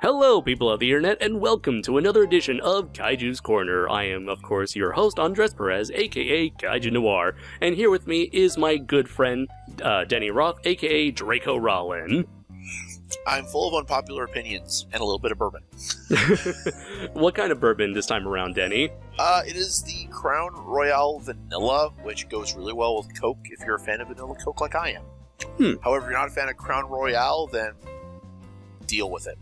Hello, people of the internet, and welcome to another edition of Kaiju's Corner. I am, of course, your host, Andres Perez, aka Kaiju Noir, and here with me is my good friend, Denny Roth, aka Draco Rollin. I'm full of unpopular opinions and a little bit of bourbon. What kind of bourbon this time around, Denny? It is the Crown Royale Vanilla, which goes really well with Coke if you're a fan of vanilla Coke like I am. However, if you're not a fan of Crown Royale, then deal with it.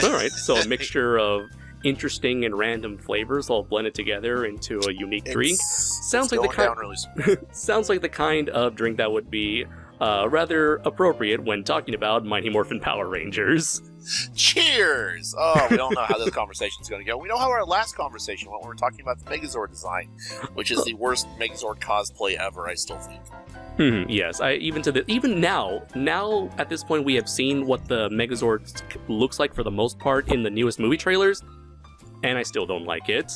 Alright, so a mixture of interesting and random flavors all blended together into a unique drink. Sounds like the kind of drink that would be rather appropriate when talking about Mighty Morphin Power Rangers. Cheers! Oh, we don't know how this conversation is going to go. We know how our last conversation went when we were talking about the Megazord design, which is the worst Megazord cosplay ever, I still think. Yes, even now at this point we have seen what the Megazord looks like for the most part in the newest movie trailers, and I still don't like it.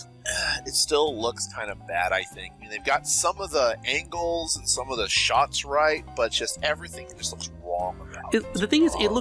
It still looks kind of bad, I think. I mean, they've got some of the angles and some of the shots right, but just everything just looks wrong about it. The thing is, it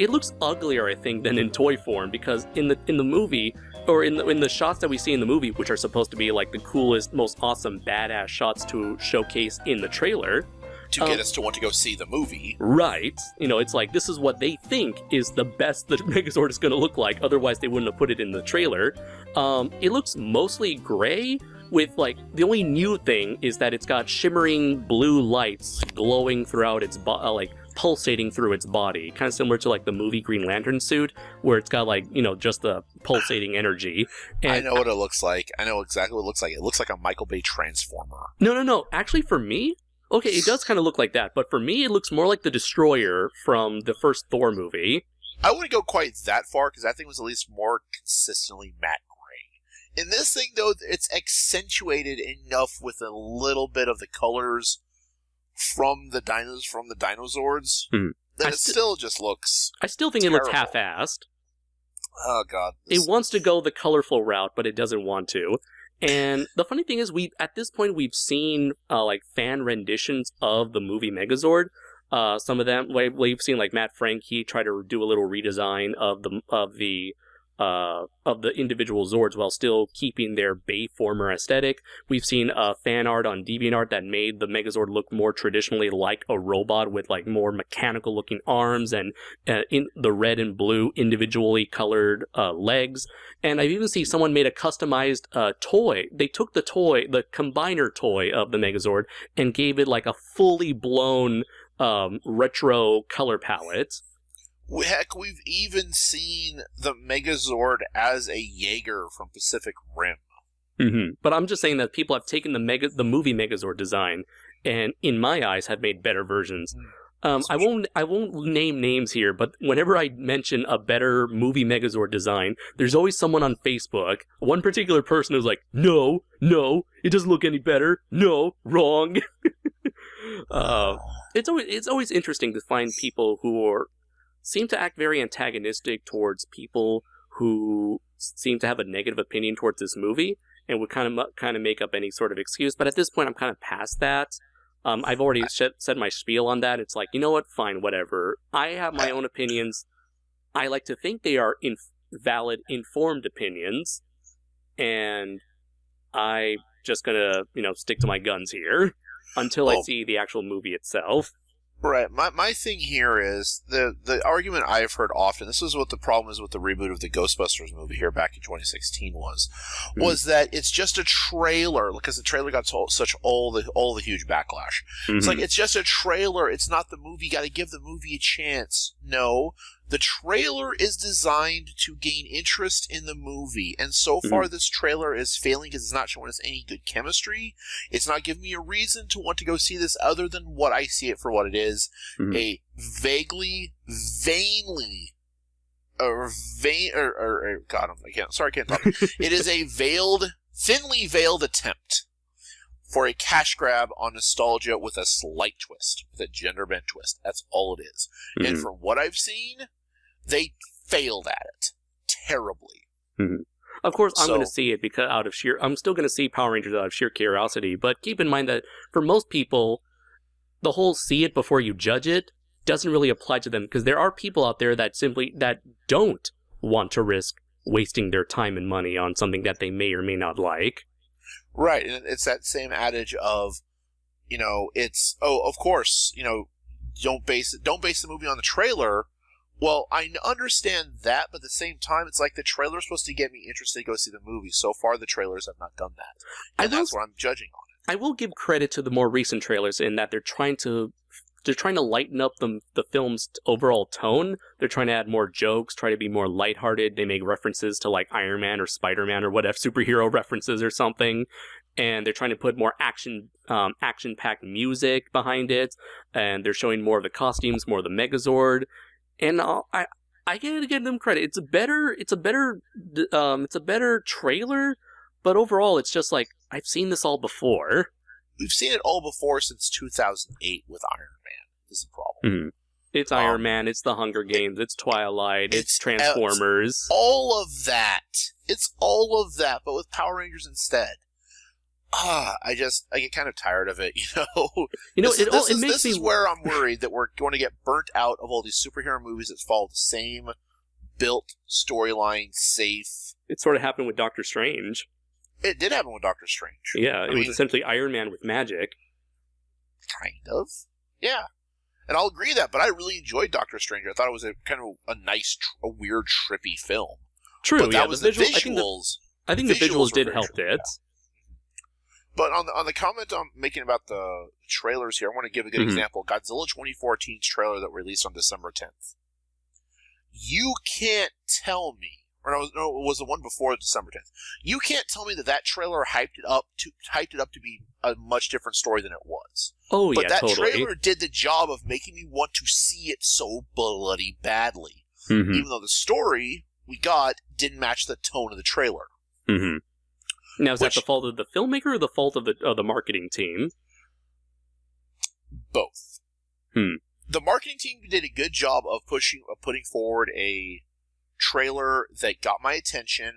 looks uglier, I think, than in toy form, because in the movie, or in the shots that we see in the movie, which are supposed to be like the coolest, most awesome, badass shots to showcase in the trailer, to get us to want to go see the movie. Right. You know, it's like, this is what they think is the best that Megazord is going to look like, otherwise they wouldn't have put it in the trailer. It looks mostly gray, with, like, the only new thing is that it's got shimmering blue lights glowing throughout its body, pulsating through its body. Kind of similar to, like, the movie Green Lantern suit, where it's got, like, you know, just the pulsating energy. And I know what it looks like. I know exactly what it looks like. It looks like a Michael Bay Transformer. No. Actually, for me, okay, it does kind of look like that, but for me, it looks more like the Destroyer from the first Thor movie. I wouldn't go quite that far, because that thing was at least more consistently matte gray. In this thing, though, it's accentuated enough with a little bit of the colors from the Dinozords, that it still just looks I still think terrible. It looks half-assed. Oh, God. It wants to go the colorful route, but it doesn't want to. And the funny thing is, at this point, we've seen, like, fan renditions of the movie Megazord. Some of them, we've seen, like, Matt Franke try to do a little redesign of the individual Zords while still keeping their Bayformer aesthetic. We've seen fan art on DeviantArt that made the Megazord look more traditionally like a robot with, like, more mechanical looking arms and in the red and blue individually colored legs. And I've even seen someone made a customized toy. They took the combiner toy of the Megazord, and gave it, like, a fully blown retro color palette. Heck, we've even seen the Megazord as a Jaeger from Pacific Rim. But I'm just saying that people have taken the movie Megazord design, and in my eyes have made better versions. I won't name names here, but whenever I mention a better movie Megazord design, there's always someone on Facebook, one particular person who's like, no, it doesn't look any better, no, wrong. It's always interesting to find people who seem to act very antagonistic towards people who seem to have a negative opinion towards this movie, and would kind of make up any sort of excuse. But at this point, I'm kind of past that. I've already said my spiel on that. It's like, you know what? Fine, whatever. I have my own opinions. I like to think they are valid, informed opinions, and I'm just gonna, stick to my guns here until I see the actual movie itself. Right. My thing here is the argument I've heard often. This is what the problem is with the reboot of the Ghostbusters movie here back in 2016 was that it's just a trailer, because the trailer got such all the huge backlash. It's like, it's just a trailer. It's not the movie. You got to give the movie a chance. No. The trailer is designed to gain interest in the movie, and so far this trailer is failing because it's not showing us any good chemistry. It's not giving me a reason to want to go see this other than what I see it for what it is, a vainly, God, I can't talk. It is a thinly veiled attempt for a cash grab on nostalgia with a slight twist, with a gender bent twist. That's all it is. And from what I've seen, they failed at it terribly. Of course, I'm going to see it because I'm still going to see Power Rangers out of sheer curiosity. But keep in mind that for most people, the whole see it before you judge it doesn't really apply to them, because there are people out there that don't want to risk wasting their time and money on something that they may or may not like. Right, and it's that same adage of, it's, of course, don't base the movie on the trailer. Well, I understand that, but at the same time, it's like the trailer's supposed to get me interested to go see the movie. So far, the trailers have not done that, and that's what I'm judging on it. I will give credit to the more recent trailers in that they're trying to lighten up the film's overall tone. They're trying to add more jokes, try to be more lighthearted. They make references to like Iron Man or Spider-Man or whatever, superhero references or something. And they're trying to put more action-packed music behind it. And they're showing more of the costumes, more of the Megazord. And I gotta give them credit. It's a better trailer, but overall it's just like, I've seen this all before. We've seen it all before since 2008 with Iron Man, is the problem. Mm-hmm. It's Iron Man, it's the Hunger Games, it's Twilight, it's Transformers. All of that. It's all of that, but with Power Rangers instead. I get kind of tired of it, This is where I'm worried that we're going to get burnt out of all these superhero movies that follow the same built storyline, safe. It sort of happened with Doctor Strange. It did happen with Doctor Strange. Yeah, it was essentially Iron Man with magic. Kind of. Yeah. And I'll agree that, but I really enjoyed Doctor Strange. I thought it was a kind of a nice, a weird, trippy film. True, but that was the visuals. I think the visuals did help it. Yeah. But on the comment I'm making about the trailers here, I want to give a good example. Godzilla 2014's trailer that released on December 10th. You can't tell me, or no, it was the one before December 10th. You can't tell me that trailer hyped it up to be a much different story than it was. Oh, but yeah, that totally. trailer did the job of making me want to see it so bloody badly. Mm-hmm. Even though the story we got didn't match the tone of the trailer. Mm-hmm. Now, is that the fault of the filmmaker or the fault of the marketing team? Both. The marketing team did a good job of putting forward a trailer that got my attention,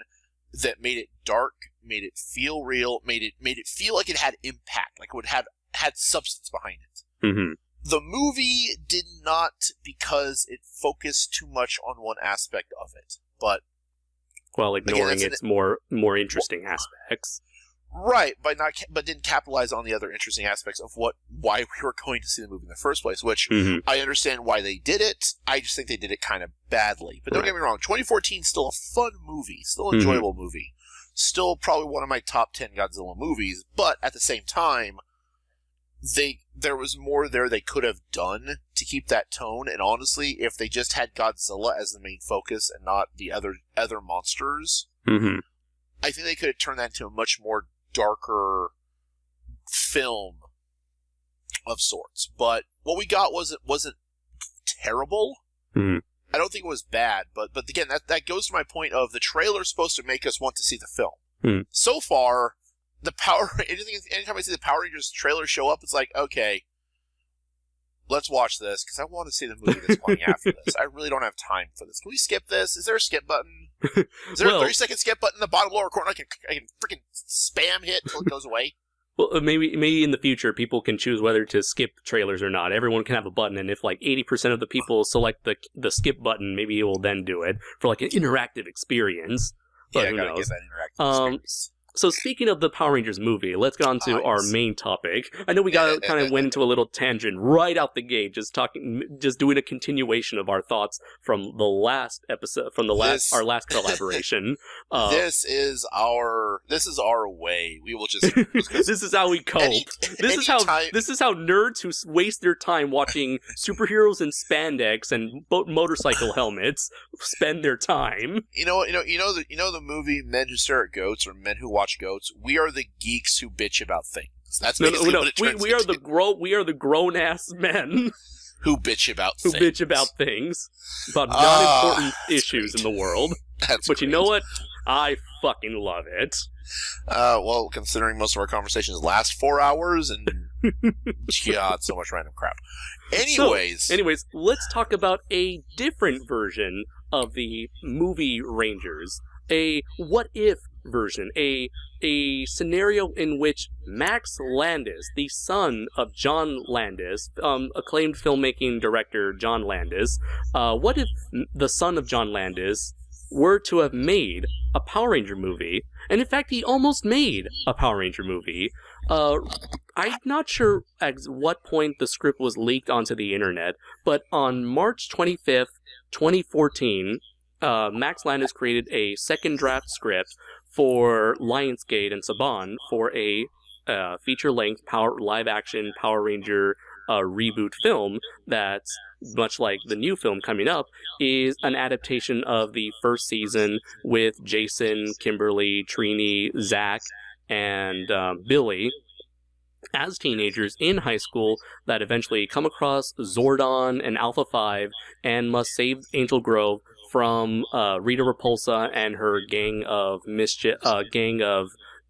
that made it dark, made it feel real, made it feel like it had impact, like it would had substance behind it. Mm-hmm. The movie did not, because it focused too much on one aspect of it, but while ignoring its more interesting aspects. Right, but didn't capitalize on the other interesting aspects of why we were going to see the movie in the first place, which I understand why they did it. I just think they did it kind of badly. But don't get me wrong, 2014 is still a fun movie, still an enjoyable movie, still probably one of my top 10 Godzilla movies, but at the same time, there was more there they could have done to keep that tone, and honestly, if they just had Godzilla as the main focus and not the other monsters, I think they could have turned that into a much more darker film of sorts. But what we got wasn't terrible. I don't think it was bad, but again, that goes to my point of the trailer's supposed to make us want to see the film. So far, anytime I see the Power Rangers trailer show up, it's like, okay, let's watch this, because I want to see the movie that's coming after this. I really don't have time for this. Can we skip this? Is there a skip button? Is there a 30-second skip button in the bottom lower corner I can freaking spam hit until it goes away? Well, maybe in the future, people can choose whether to skip trailers or not. Everyone can have a button, and if like 80% of the people select the skip button, maybe it will then do it for like an interactive experience. But who knows? Get that interactive experience. So speaking of the Power Rangers movie, let's get on to our main topic. I know we kind of went into a little tangent right out the gate, just doing a continuation of our thoughts from the last episode, our last collaboration. This is our way. We will just this is how we cope. This is how nerds who waste their time watching superheroes in spandex and motorcycle helmets spend their time. You know the movie Men Who Stare at Goats or Men Who Watch Goats. We are the geeks who bitch about things. That's basically what it turns we are the grown ass men who bitch about things about non-important issues in the world. But great. You know what? I fucking love it. Well, considering most of our conversations last 4 hours and God, so much random crap. Anyways, let's talk about a different version of the movie Rangers. A what-if version, a scenario in which Max Landis, the son of John Landis, acclaimed filmmaking director John Landis, what if the son of John Landis were to have made a Power Ranger movie, and in fact, he almost made a Power Ranger movie. I'm not sure at what point the script was leaked onto the internet, but on March 25th, 2014, Max Landis created a second draft script for Lionsgate and Saban for a feature-length live-action Power Ranger reboot film that's, much like the new film coming up, is an adaptation of the first season with Jason, Kimberly, Trini, Zach, and Billy as teenagers in high school that eventually come across Zordon and Alpha 5 and must save Angel Grove from Rita Repulsa and her gang of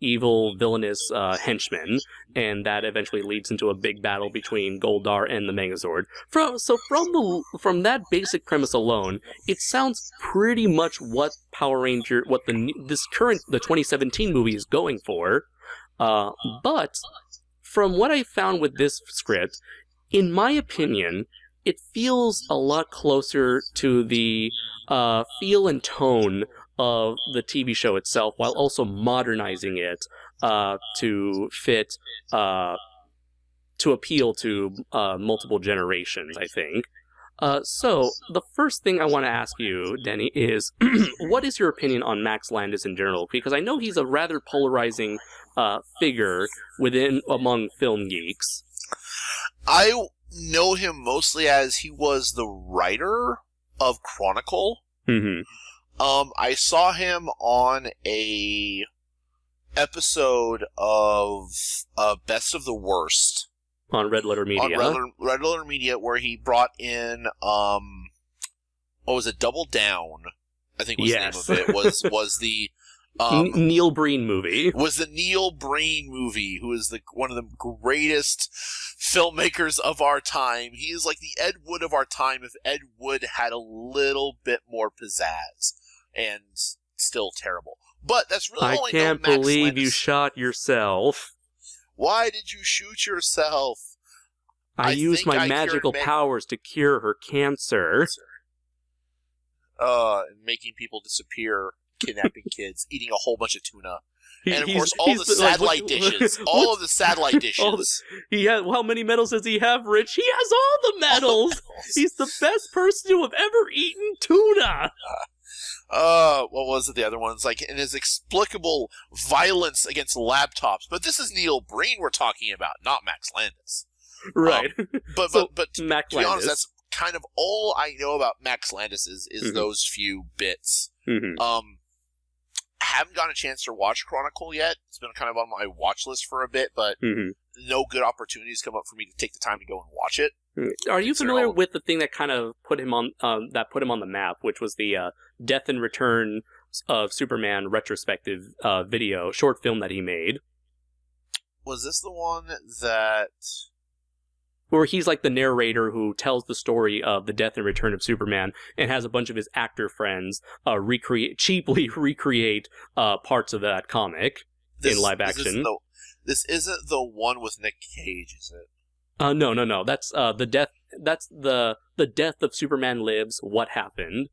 evil, villainous henchmen, and that eventually leads into a big battle between Goldar and the Megazord. From that basic premise alone, it sounds pretty much what the 2017 movie is going for. But from what I found with this script, in my opinion, it feels a lot closer to the feel and tone of the TV show itself, while also modernizing it to fit, to appeal to multiple generations, I think. So, the first thing I want to ask you, Denny, is what is your opinion on Max Landis in general? Because I know he's a rather polarizing figure among film geeks. I know him mostly as he was the writer of Chronicle. Mm-hmm. I saw him on a episode of Best of the Worst on Red Letter Media. On Red Letter Media, where he brought in what was it? Double Down, I think was the name of it. Was the Neil Breen movie. Was the Neil Breen movie, who is one of the greatest filmmakers of our time. He is like the Ed Wood of our time if Ed Wood had a little bit more pizzazz. And still terrible. But that's really I only can't Max believe Landis. You shot yourself. Why did you shoot yourself? I used my magical powers to cure her cancer. Making people disappear, kidnapping kids, eating a whole bunch of tuna. And of course, all the satellite dishes. All of the satellite dishes. How many medals does he have, Rich? He has all the medals! He's the best person to have ever eaten tuna! What was it? The other ones, like in his explicable violence against laptops. But this is Neil Breen we're talking about, not Max Landis. Right. But to be honest, that's kind of all I know about Max Landis is mm-hmm. those few bits. Mm-hmm. Haven't gotten a chance to watch Chronicle yet. It's been kind of on my watch list for a bit, but mm-hmm. no good opportunities come up for me to take the time to go and watch it. Are you familiar with the thing that kind of put him on the map, which was the Death and Return of Superman retrospective short film that he made? Was this the one that... where he's like the narrator who tells the story of the Death and Return of Superman and has a bunch of his actor friends cheaply recreate parts of that comic in live action? This isn't the one with Nick Cage, is it? No. That's the death. That's the Death of Superman Lives. What happened?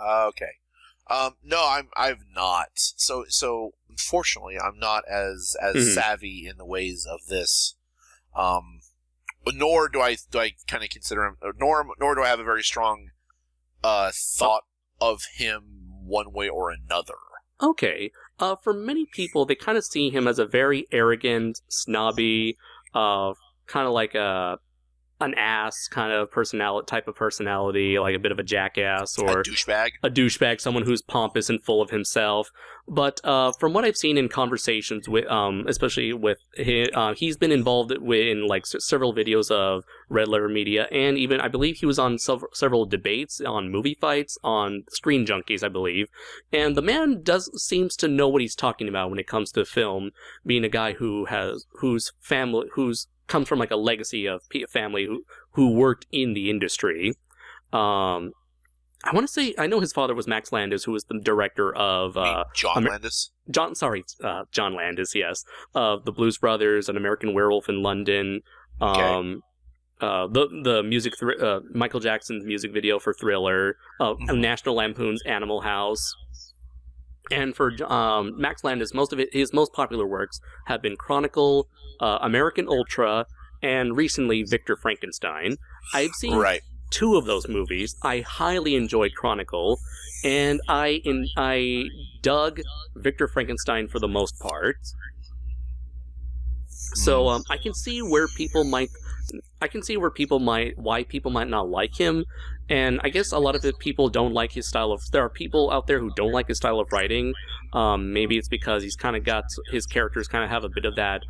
Okay. No, I've not. So unfortunately, I'm not as mm-hmm. savvy in the ways of this. Nor do I kind of consider him, nor do I have a very strong thought of him one way or another. Okay. For many people, they kind of see him as a very arrogant, snobby, kind of like an ass kind of type of personality, like a bit of a jackass or a douchebag, someone who's pompous and full of himself. But from what I've seen in conversations with, especially with he's been involved in like several videos of Red Letter Media, and even I believe he was on several debates on movie fights on Screen Junkies, I believe. And the man seems to know what he's talking about when it comes to film, being a guy whose family comes from like a legacy of family who worked in the industry. I want to say I know his father was Max Landis, who was the director of John Landis. John Landis, yes, of the Blues Brothers, An American Werewolf in London. Okay. the music, Michael Jackson's music video for Thriller, National Lampoon's Animal House. And for Max Landis, his most popular works have been Chronicle, American Ultra, and recently Victor Frankenstein. I've seen two of those movies. I highly enjoyed Chronicle, and I dug Victor Frankenstein for the most part. So I can see why people might not like him, and I guess a lot of people don't like his style of. There are people out there who don't like his style of writing. Maybe it's because he's kind of got his characters kind of have a bit of that.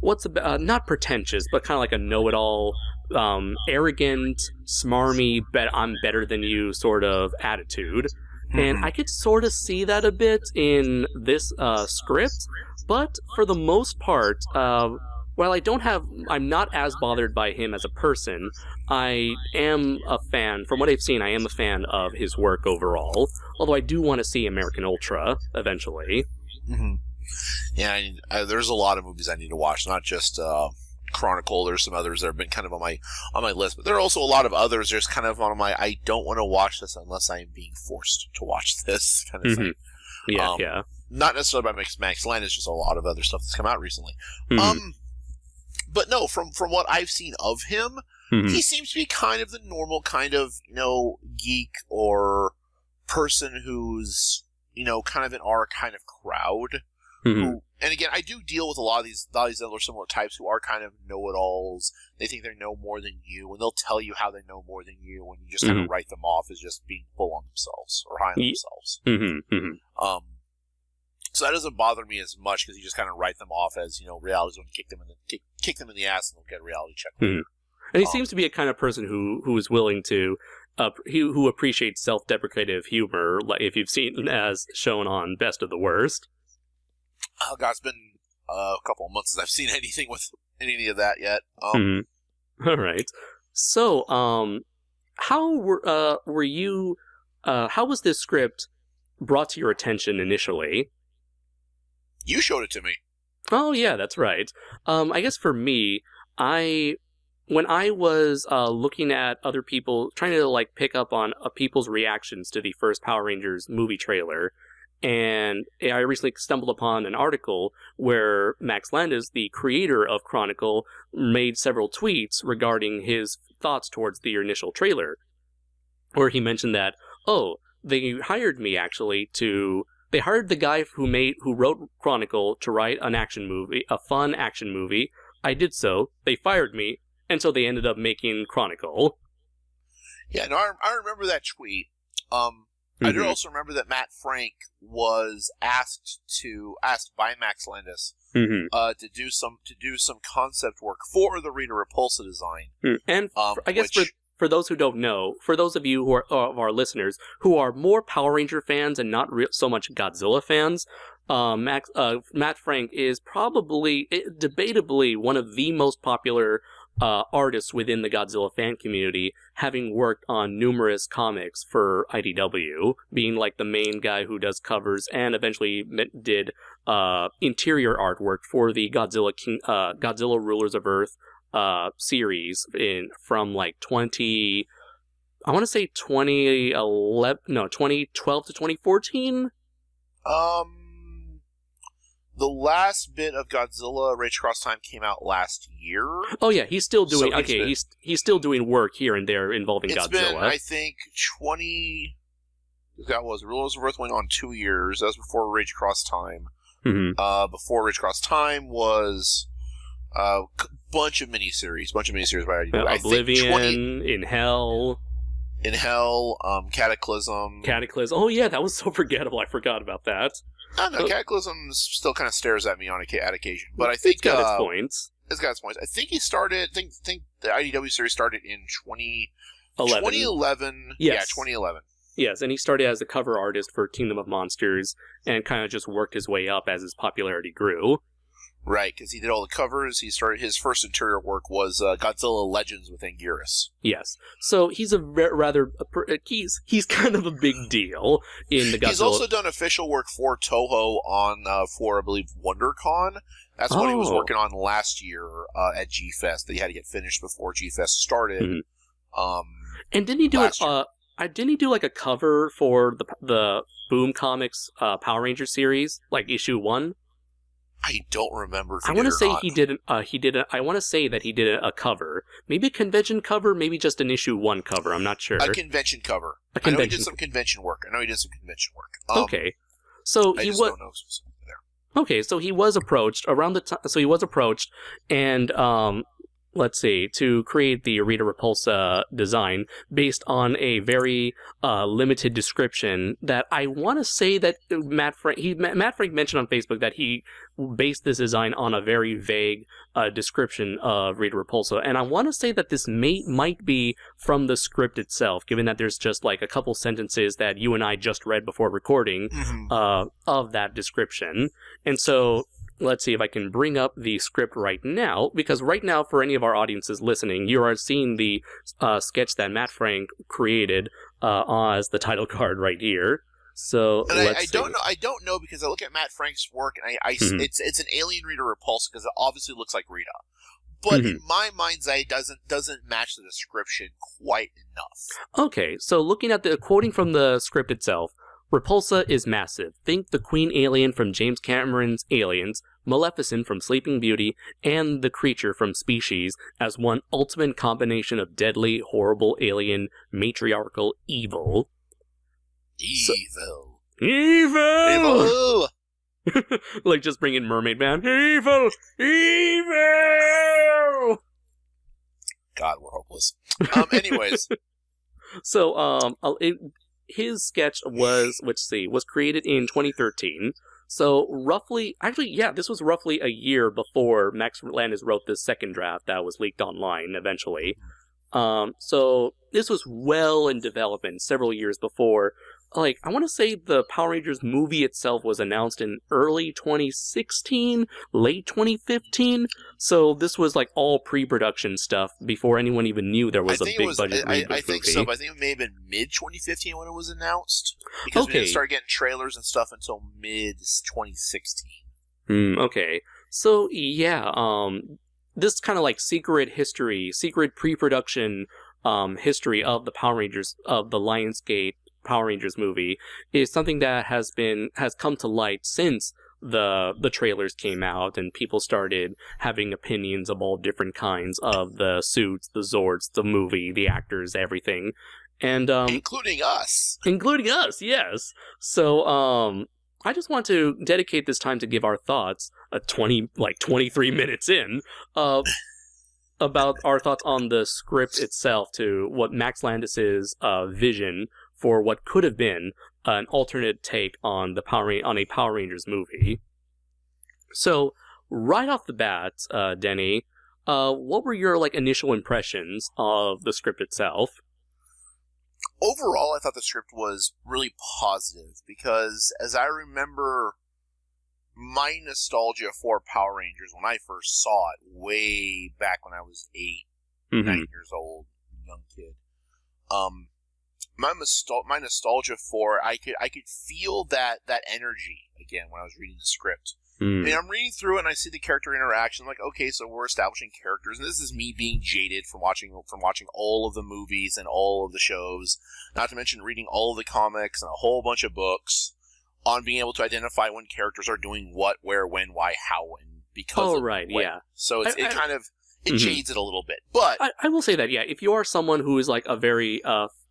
Not pretentious, but kind of like a know-it-all, arrogant, smarmy, I'm better than you sort of attitude. And I could sort of see that a bit in this script, but for the most part, while I'm not as bothered by him as a person, I am a fan, from what I've seen, I am a fan of his work overall, although I do want to see American Ultra eventually. Yeah, there's a lot of movies I need to watch, not just Chronicle. There's some others that have been kind of on my list, but there are also a lot of others there's kind of on my I don't want to watch this unless I am being forced to watch this kind of thing. Yeah. Not necessarily by Max Landis, just a lot of other stuff that's come out recently. But no, from what I've seen of him, he seems to be kind of the normal kind of, geek or person who's, kind of in our kind of crowd. Who, and again, I do deal with a lot of these other similar types who are kind of know-it-alls. They think they know more than you, and they'll tell you how they know more than you, and you just kind of write them off as just being full on themselves or high on themselves. So that doesn't bother me as much because you just kind of write them off as reality's going to kick them in the ass and they'll get a reality check later. And he seems to be a kind of person who is willing to who appreciates self-deprecative humor, like if you've seen as shown on Best of the Worst. Oh God, it's been a couple of months since I've seen anything with any of that yet. All right. So, how were you? How was this script brought to your attention initially? You showed it to me. Oh yeah, that's right. I guess for me, when I was looking at other people, trying to pick up on people's reactions to the first Power Rangers movie trailer. And I recently stumbled upon an article where Max Landis, the creator of Chronicle, made several tweets regarding his thoughts towards the initial trailer, where he mentioned that, they hired me they hired the guy who wrote Chronicle to write an action movie, a fun action movie. I did so. They fired me, and so they ended up making Chronicle. Yeah, no, I remember that tweet. I do also remember that Matt Frank was asked by Max Landis to do some concept work for the Rita Repulsa design. And I guess for those who don't know, for those of you who are of our listeners who are more Power Ranger fans and not so much Godzilla fans, Matt Frank is probably debatably one of the most popular artists within the Godzilla fan community, having worked on numerous comics for IDW, being the main guy who does covers and eventually did interior artwork for the Godzilla Rulers of Earth series from 2012 to 2014. The last bit of Godzilla Rage Across Time came out last year. Oh yeah, he's still doing he's still doing work here and there involving Godzilla. It's been, I think, that was Rulers of Earth went on 2 years. That was before Rage Across Time. Before Rage Across Time was a bunch of miniseries by IDW. Oblivion, In Hell, Cataclysm. Oh yeah, that was so forgettable. I forgot about that. I don't know, Cataclysm still kind of stares at me on occasion, but I think it's got its points. It's got its points. I think he started. I think the IDW series started in 2011. Yes. Yeah, 2011. Yes, and he started as a cover artist for Kingdom of Monsters and kind of just worked his way up as his popularity grew. Right, because he did all the covers. His first interior work was Godzilla Legends with Anguirus. Yes. So he's he's kind of a big deal in the Godzilla. He's also done official work for Toho for, I believe, WonderCon. That's what he was working on last year at G-Fest that he had to get finished before G-Fest started. Mm-hmm. And didn't he do didn't he do like a cover for the Boom Comics Power Rangers series, like issue 1? I don't remember. I want to say he did. I want to say that he did a cover, maybe a convention cover, maybe just an issue 1 cover. I'm not sure. A convention cover. I know he did some convention work. Okay, so I he just was. Don't know specifically there. Okay, so he was approached around the time. So he was approached, and let's see, to create the Rita Repulsa design based on a very limited description that I want to say that Matt Frank mentioned on Facebook that he based this design on a very vague description of Rita Repulsa, and I want to say that this might be from the script itself, given that there's just like a couple sentences that you and I just read before recording of that description, and so. Let's see if I can bring up the script right now, because right now, for any of our audiences listening, you are seeing the sketch that Matt Frank created as the title card right here. So let's see. I don't know because I look at Matt Frank's work and it's an alien Rita Repulsa because it obviously looks like Rita, but in my mind's eye, it doesn't match the description quite enough. Okay, so looking at quoting from the script itself. Repulsa is massive. Think the queen alien from James Cameron's Aliens, Maleficent from Sleeping Beauty, and the creature from Species as one ultimate combination of deadly, horrible alien matriarchal evil. Evil! Like just bring in Mermaid Man. Evil! God, we're hopeless. Anyways. So, his sketch was created in 2013. So this was roughly a year before Max Landis wrote this second draft that was leaked online eventually. So this was well in development several years before. Like, I want to say the Power Rangers movie itself was announced in early 2016, late 2015. So this was like all pre-production stuff before anyone even knew there was a big budget reboot I think movie. so, but I think it may have been mid-2015 when it was announced. Because we didn't start getting trailers and stuff until mid-2016. Okay. So, yeah, this kind of like secret pre-production history of the Power Rangers, of the Lionsgate Power Rangers movie is something that has come to light since the trailers came out and people started having opinions of all different kinds of the suits, the Zords, the movie, the actors, everything, and including us, yes. So I just want to dedicate this time to give our thoughts 23 minutes in about our thoughts on the script itself, to what Max Landis's vision for what could have been an alternate take on a Power Rangers movie. So, right off the bat, Denny, what were your initial impressions of the script itself? Overall, I thought the script was really positive because, as I remember, my nostalgia for Power Rangers when I first saw it, way back when I was 9 years old, young kid. My nostalgia for it, I could feel that energy again when I was reading the script. I mean, I'm reading through it and I see the character interaction. I'm like, okay, so we're establishing characters, and this is me being jaded from watching all of the movies and all of the shows, not to mention reading all of the comics and a whole bunch of books on being able to identify when characters are doing what, where, when, why, how, and because. Oh, right, when. Yeah. So it jades it a little bit, but I will say that, yeah, if you are someone who is like a very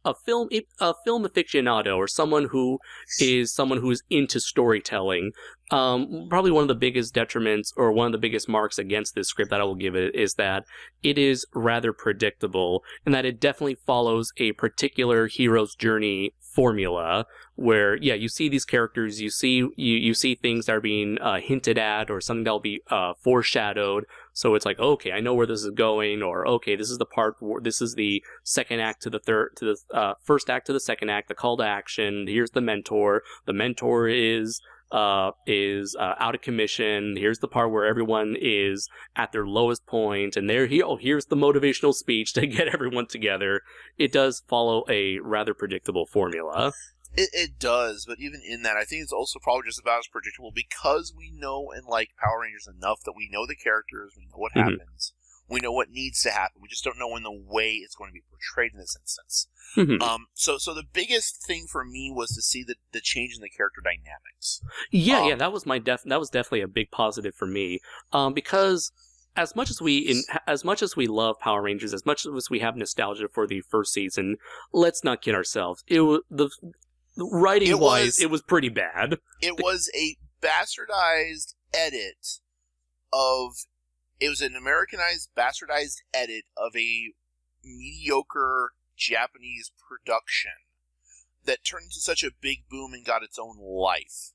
a film aficionado, or someone who is into storytelling, probably one of the biggest detriments or one of the biggest marks against this script that I will give it is that it is rather predictable, and that it definitely follows a particular hero's journey formula where, yeah, you see these characters, you see things that are being hinted at, or something that will be foreshadowed. So it's like, okay, I know where this is going, or okay, this is the second act to the first act to the second act, the call to action. Here's the mentor. The mentor is is out of commission. Here's the part where everyone is at their lowest point, and here's the motivational speech to get everyone together. It does follow a rather predictable formula. It does, but even in that, I think it's also probably just about as predictable because we know and like Power Rangers enough that we know the characters, we know what happens, we know what needs to happen. We just don't know in the way it's going to be portrayed in this instance. So the biggest thing for me was to see the change in the character dynamics. Yeah, that was that was definitely a big positive for me, because as much as we love Power Rangers, as much as we have nostalgia for the first season, let's not kid ourselves. It was writing-wise, it was pretty bad. It was a bastardized edit of... It was an Americanized, bastardized edit of a mediocre Japanese production that turned into such a big boom and got its own life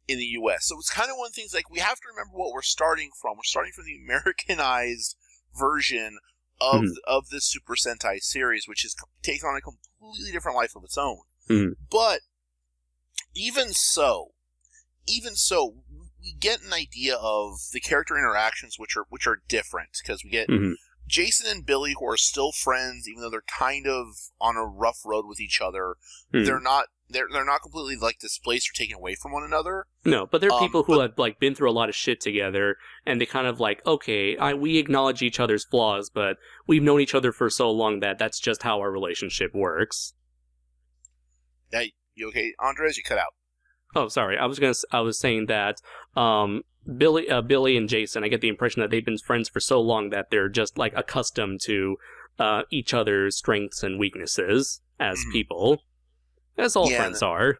in the U.S. So it's kind of one of the things, like, we have to remember what we're starting from. We're starting from the Americanized version of this Super Sentai series, which is taking on a completely different life of its own. But even so, we get an idea of the character interactions, which are different, because we get Jason and Billy, who are still friends, even though they're kind of on a rough road with each other. They're not completely like displaced or taken away from one another. No, but they're people who have like been through a lot of shit together, and they kind of like, okay, we acknowledge each other's flaws, but we've known each other for so long that that's just how our relationship works. You okay, Andres? You cut out. Oh, sorry. I was saying that Billy and Jason, I get the impression that they've been friends for so long that they're just like accustomed to each other's strengths and weaknesses as people. As all friends are.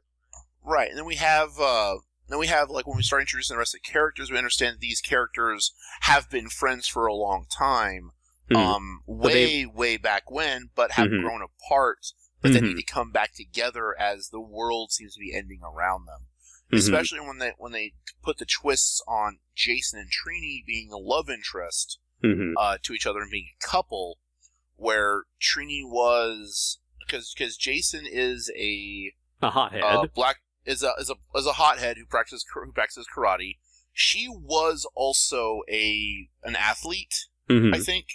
Right, and then we have like when we start introducing the rest of the characters, we understand that these characters have been friends for a long time, way back when, but have grown apart. But then need to come back together as the world seems to be ending around them. Especially when they put the twists on Jason and Trini being a love interest to each other and being a couple, where Trini was because Jason is a hothead, is a hothead who practices karate. She was also an athlete, I think.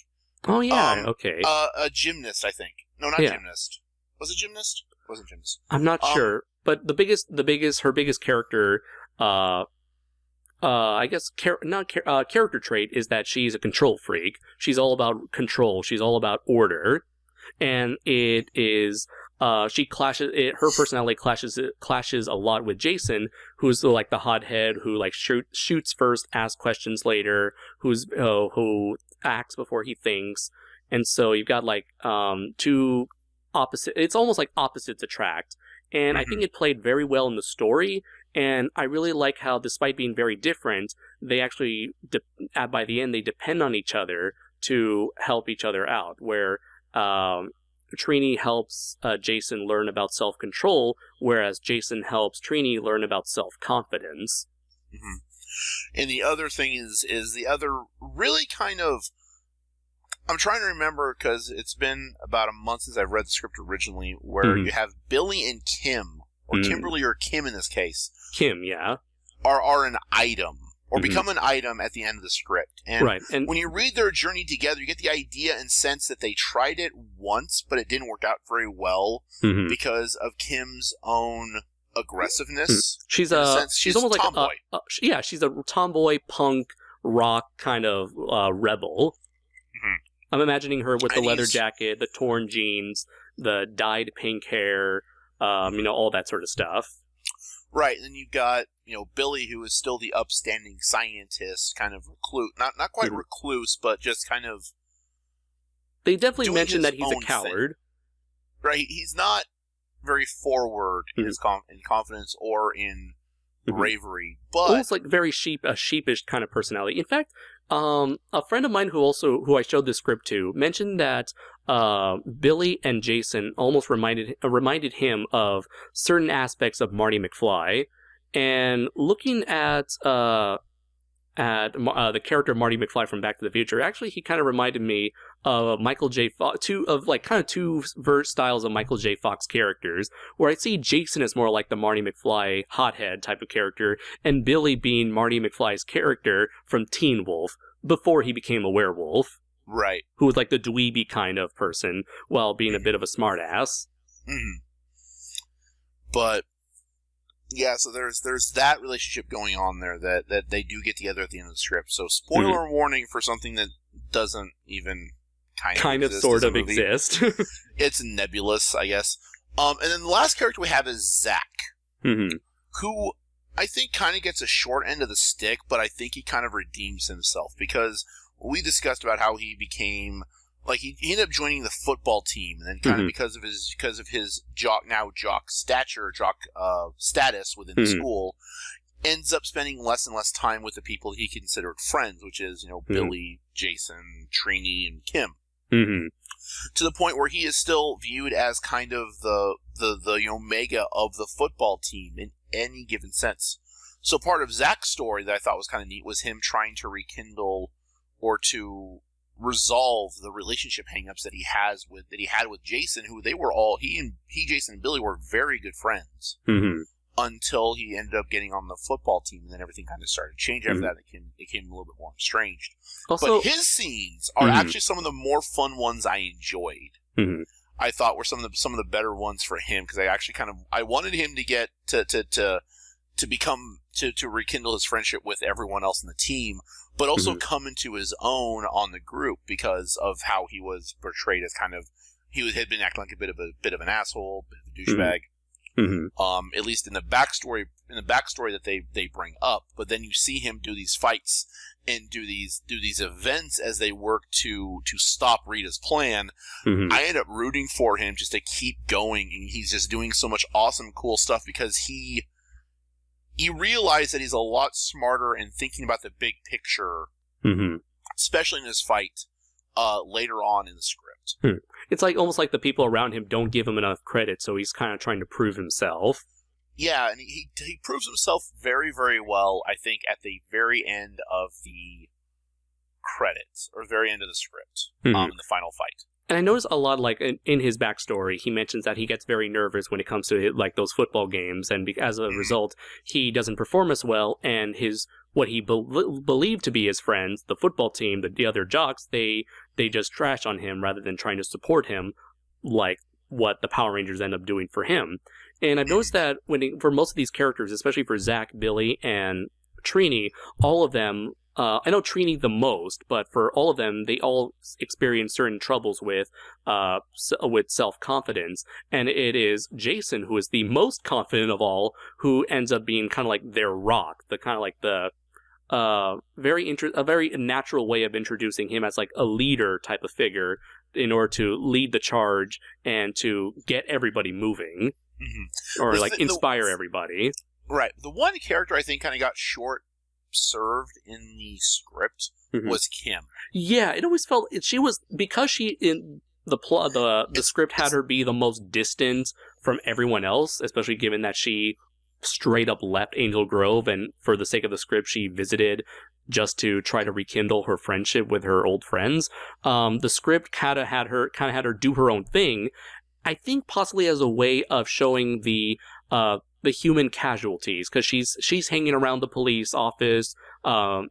Oh yeah, okay. A gymnast, I think. No, not gymnast. Was it gymnast? It wasn't gymnast. I'm not sure, but her biggest character, I guess, character trait is that she's a control freak. She's all about control. She's all about order, and it is her personality clashes a lot with Jason, who's like the hothead who like shoots first, asks questions later, who acts before he thinks, and so you've got like two opposite. It's almost like opposites attract, and I think it played very well in the story. And I really like how, despite being very different, they actually by the end they depend on each other to help each other out. Where Trini helps Jason learn about self-control, whereas Jason helps Trini learn about self-confidence. And the other thing is the other really kind of. I'm trying to remember, because it's been about a month since I've read the script originally, where you have Billy and Kim, or Kimberly or Kim in this case. Kim, yeah. Are an item, or become an item at the end of the script. And when you read their journey together, you get the idea and sense that they tried it once, but it didn't work out very well because of Kim's own aggressiveness. She's almost tomboy. Like she's a tomboy, punk, rock kind of rebel. I'm imagining her with the leather jacket, the torn jeans, the dyed pink hair, all that sort of stuff. Right, and then you've got, Billy, who is still the upstanding scientist, kind of recluse, not quite recluse, but just kind of. They definitely mention that he's a coward. Right, he's not very forward in his in confidence or in bravery, but almost like very a sheepish kind of personality. In fact, a friend of mine who I showed the script to mentioned that Billy and Jason almost reminded him of certain aspects of Marty McFly. And looking at at the character Marty McFly from Back to the Future. Actually, he kind of reminded me of Michael J. Fox, two styles of Michael J. Fox characters, where I see Jason as more like the Marty McFly hothead type of character, and Billy being Marty McFly's character from Teen Wolf before he became a werewolf. Right. Who was like the dweeby kind of person while being a bit of a smartass. Mm-hmm. But yeah, so there's that relationship going on there that they do get together at the end of the script. So spoiler warning for something that doesn't even kind of sort of exist. It's nebulous, I guess. And then the last character we have is Zach, who I think kind of gets a short end of the stick, but I think he kind of redeems himself because we discussed about how he became like he ended up joining the football team, and then kind of because of his jock status within the school, ends up spending less and less time with the people that he considered friends, which is Billy, Jason, Trini, and Kim. To the point where he is still viewed as kind of the omega of the football team in any given sense. So part of Zach's story that I thought was kind of neat was him trying to rekindle or to resolve the relationship hangups that he had with Jason, who Jason and Billy were very good friends until he ended up getting on the football team, and then everything kind of started to change after that. It became a little bit more estranged. Also, but his scenes are actually some of the more fun ones I enjoyed. I thought were some of the better ones for him because I actually I wanted him to get to rekindle his friendship with everyone else in the team, but also come into his own on the group because of how he was portrayed as had been acting like a bit of an asshole, a bit of a douchebag. At least in the backstory that they bring up, but then you see him do these fights and do these events as they work to stop Rita's plan. I end up rooting for him just to keep going, and he's just doing so much awesome, cool stuff because he realized that he's a lot smarter and thinking about the big picture, especially in his fight later on in the script. It's like almost like the people around him don't give him enough credit, so he's kind of trying to prove himself. Yeah, and he proves himself very, very well, I think, at the very end of the credits, or very end of the script, in the final fight. And I notice a lot, like, in his backstory, he mentions that he gets very nervous when it comes to, like, those football games, and as a result, he doesn't perform as well, and what he believed to be his friends, the football team, the other jocks, they just trash on him rather than trying to support him, like what the Power Rangers end up doing for him. And I've noticed that for most of these characters, especially for Zach, Billy, and Trini, all of them, I know Trini the most, but for all of them, they all experience certain troubles with self-confidence, and it is Jason who is the most confident of all, who ends up being kind of like their rock, the kind of like the a very natural way of introducing him as like a leader type of figure in order to lead the charge and to get everybody moving, or like inspire everybody. Right. The one character I think kind of got short-served in the script was Kim. Yeah, it always felt she was, because she in the plot, the script had her be the most distant from everyone else, especially given that she straight up left Angel Grove, and for the sake of the script she visited just to try to rekindle her friendship with her old friends. The script kind of had her do her own thing, I think possibly as a way of showing the human casualties, because she's hanging around the police office, the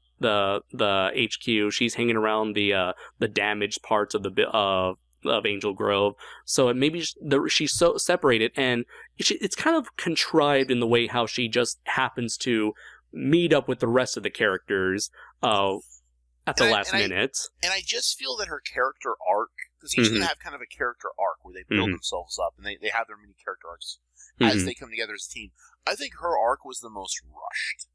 HQ. She's hanging around the damaged parts of Angel Grove. So maybe she's so separated, and it's kind of contrived in the way how she just happens to meet up with the rest of the characters at the last minute. And I just feel that her character arc, because each of them have kind of a character arc where they build themselves up, and they have their mini character arcs as they come together as a team. I think her arc was the most rushed.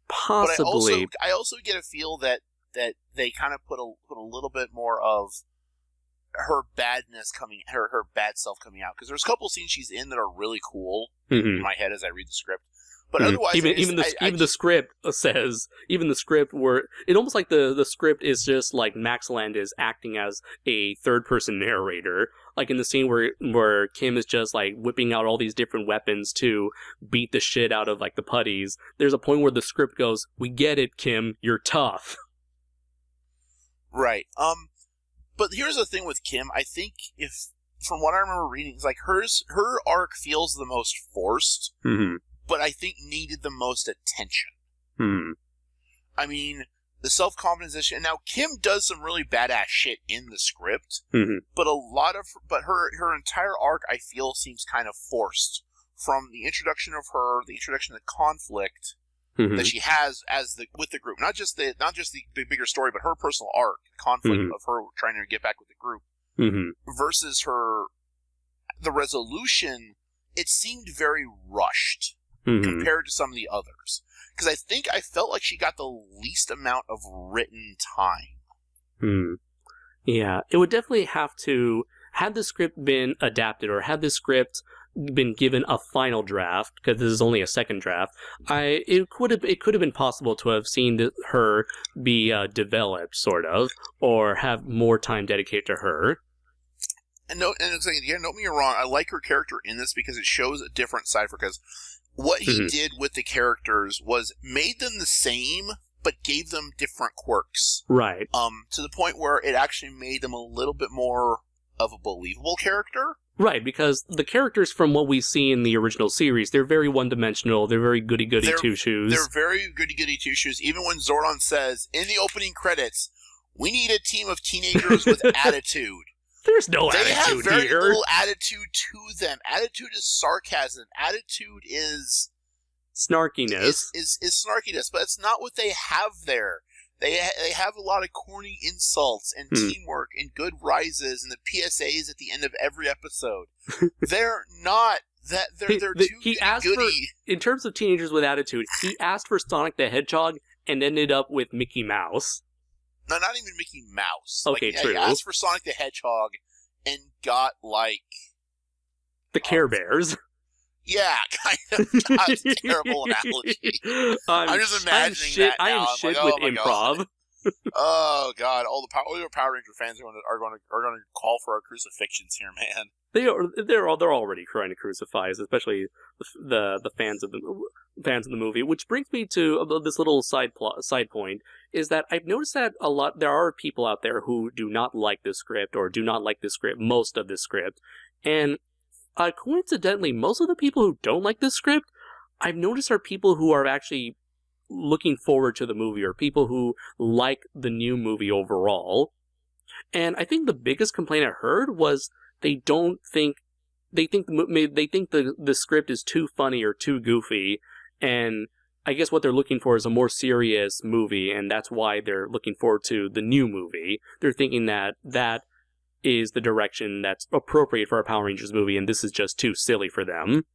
Possibly. But I also get a feel that they kind of put a little bit more of her badness her bad self coming out, because there's a couple scenes she's in that are really cool in my head as I read the script. But otherwise, even the script says, where it almost like the script is just like Max Landis acting as a third person narrator, like in the scene where Kim is just like whipping out all these different weapons to beat the shit out of like the putties. There's a point where the script goes, "We get it, Kim, you're tough." Right. But here's the thing with Kim. I think from what I remember reading, it's like her arc feels the most forced, but I think needed the most attention. I mean, the self-confidence issue. And now Kim does some really badass shit in the script, but her entire arc, I feel, seems kind of forced from the introduction of her, the introduction of the conflict that she has with the group. Not just the bigger story, but her personal arc, conflict of her trying to get back with the group, versus the resolution. It seemed very rushed compared to some of the others. Because I felt like she got the least amount of written time. Yeah, it would definitely have to, had the script been adapted, or had the script been given a final draft, because this is only a second draft, it could have been possible to have seen her be developed, sort of, or have more time dedicated to her. And don't me wrong, I like her character in this because it shows a different side for her, because what he did with the characters was made them the same, but gave them different quirks. Right. To the point where it actually made them a little bit more of a believable character. Right, because the characters from what we see in the original series, they're very one-dimensional, they're very goody-goody two-shoes. They're very goody-goody two-shoes. Even when Zordon says, in the opening credits, we need a team of teenagers with attitude. There's no attitude here. They have very little attitude to them. Attitude is sarcasm. Attitude is snarkiness. Is snarkiness, but it's not what they have there. They have a lot of corny insults and teamwork and good rises and the PSAs at the end of every episode. They're not that. They're too goody. In terms of teenagers with attitude, he asked for Sonic the Hedgehog and ended up with Mickey Mouse. No, not even Mickey Mouse. Okay, true. He asked for Sonic the Hedgehog and got, like... the Care Bears. Yeah, kind of. That's a terrible analogy. I'm just imagining that now. I am shit with improv. God. Oh, God. All your Power Ranger fans are going to call for our crucifixions here, man. They're already trying to crucify us, especially the fans of the movie. Which brings me to this little side point, is that I've noticed that there are people out there who do not like this script, or do not like this script, most of this script, and coincidentally, most of the people who don't like this script, I've noticed are people who are actually looking forward to the movie, or people who like the new movie overall. And I think the biggest complaint I heard was they think the script is too funny or too goofy, and I guess what they're looking for is a more serious movie, and that's why they're looking forward to the new movie. They're thinking that is the direction that's appropriate for a Power Rangers movie, and this is just too silly for them.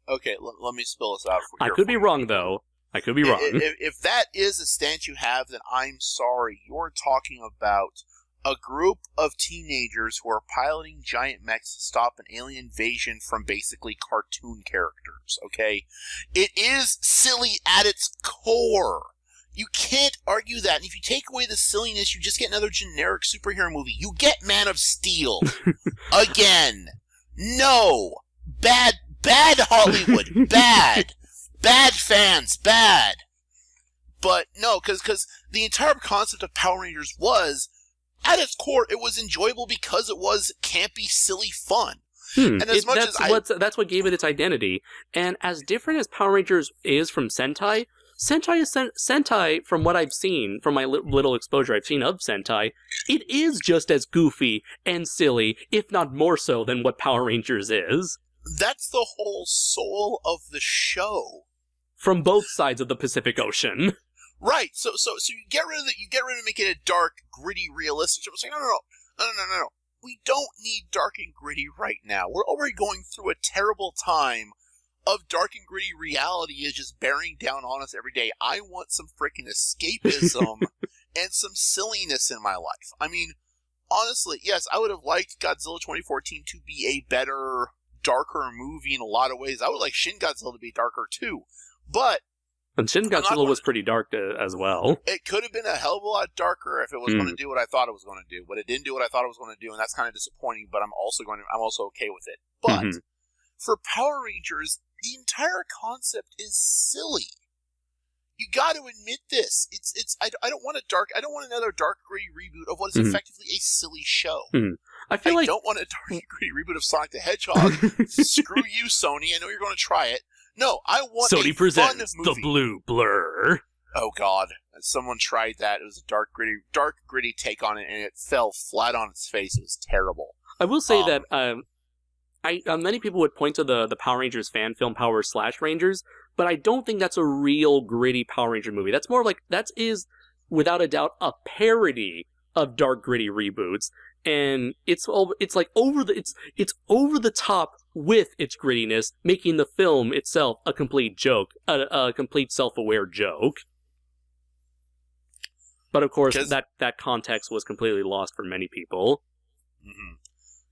Okay, let me spill this out for you. I could be wrong, though. I could be wrong. If that is a stance you have, then I'm sorry. You're talking about a group of teenagers who are piloting giant mechs to stop an alien invasion from basically cartoon characters, okay? It is silly at its core. You can't argue that. And if you take away the silliness, you just get another generic superhero movie. You get Man of Steel. Again. No. Bad Hollywood. Bad. Bad fans. Bad. But no, because the entire concept of Power Rangers was, at its core, it was enjoyable because it was campy, silly fun. And as much that's what gave it its identity. And as different as Power Rangers is from Sentai is Sentai, from what I've seen, from my little exposure I've seen of Sentai, it is just as goofy and silly, if not more so, than what Power Rangers is. That's the whole soul of the show. From both sides of the Pacific Ocean. Right. So you get rid of it. You get rid of making it dark, gritty, realistic. It's like no. We don't need dark and gritty right now. We're already going through a terrible time of dark and gritty reality is just bearing down on us every day. I want some freaking escapism and some silliness in my life. I mean, honestly, yes, I would have liked Godzilla 2014 to be a better, darker movie in a lot of ways. I would like Shin Godzilla to be darker too. But And Shin Godzilla was pretty dark as well. It could have been a hell of a lot darker if it was going to do what I thought it was going to do, but it didn't do what I thought it was going to do, and that's kind of disappointing. But I'm also okay with it. But for Power Rangers, the entire concept is silly. You got to admit this. I don't want another dark, gritty reboot of what is effectively a silly show. I don't want a dark, gritty reboot of Sonic the Hedgehog. Screw you, Sony. I know you're going to try it. No, I want Sony a presents fun movie. The Blue Blur. Oh God, someone tried that. It was a dark, gritty take on it, and it fell flat on its face. It was terrible. I will say that many people would point to the Power Rangers fan film Power / Rangers, but I don't think that's a real gritty Power Ranger movie. That's more like that is without a doubt a parody of dark, gritty reboots. And it's over the top with its grittiness, making the film itself a complete joke, a complete self-aware joke. But of course, that context was completely lost for many people.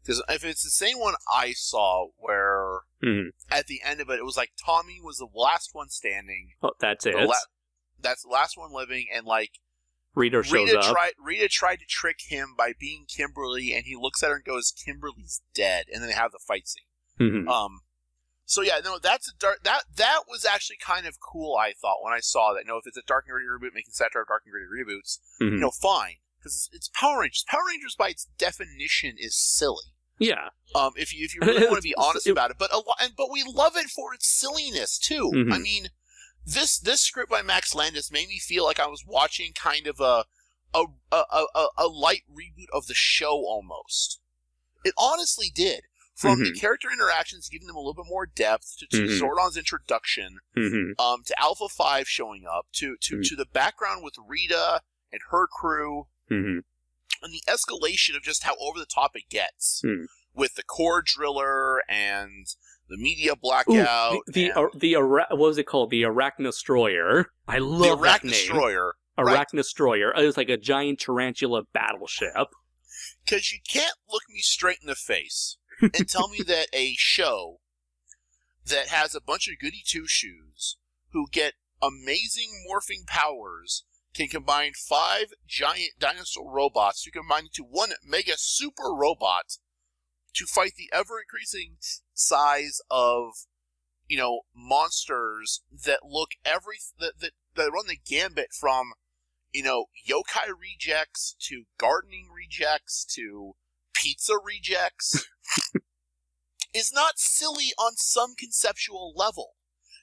Because if it's the same one I saw, where at the end of it, it was like Tommy was the last one standing. Oh, that's it. That's the last one living, and like. Rita shows up. Rita tried to trick him by being Kimberly, and he looks at her and goes, "Kimberly's dead," and then they have the fight scene. So yeah, no, that's a dark. That was actually kind of cool. I thought when I saw that. No, if it's a dark and gritty reboot, making satire of dark and gritty reboots, fine, because it's Power Rangers. Power Rangers, by its definition, is silly. Yeah. If you really want to be honest about it, but we love it for its silliness too. I mean. This script by Max Landis made me feel like I was watching kind of a light reboot of the show almost. It honestly did. From the character interactions, giving them a little bit more depth, to Zordon's introduction, to Alpha 5 showing up, to the background with Rita and her crew, and the escalation of just how over the top it gets. With the core driller and the media blackout. What was it called? The Arachnostroyer. I love that name. Arachnostroyer. Arachnostroyer. It was like a giant tarantula battleship. Because you can't look me straight in the face and tell me that a show that has a bunch of goody two-shoes who get amazing morphing powers can combine 5 giant dinosaur robots to combine into one mega super robot to fight the ever-increasing size of, monsters that look that run the gambit from, yokai rejects to gardening rejects to pizza rejects, is not silly on some conceptual level.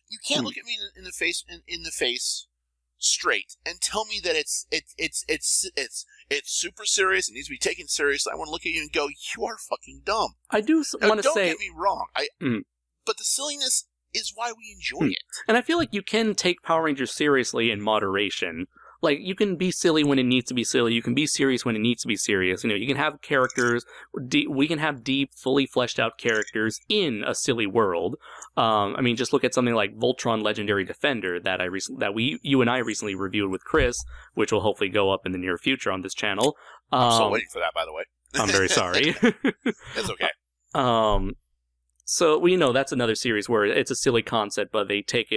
You can't look at me in the face straight and tell me that it's super serious and needs to be taken seriously. I want to look at you and go, you are fucking dumb. I do want to say... Don't get me wrong. But the silliness is why we enjoy it. And I feel like you can take Power Rangers seriously in moderation. Like, you can be silly when it needs to be silly. You can be serious when it needs to be serious. You can have characters. We can have deep, fully fleshed out characters in a silly world. Just look at something like Voltron Legendary Defender that you and I recently reviewed with Chris, which will hopefully go up in the near future on this channel. I'm still waiting for that, by the way. I'm very sorry. It's okay. So that's another series where it's a silly concept, but they take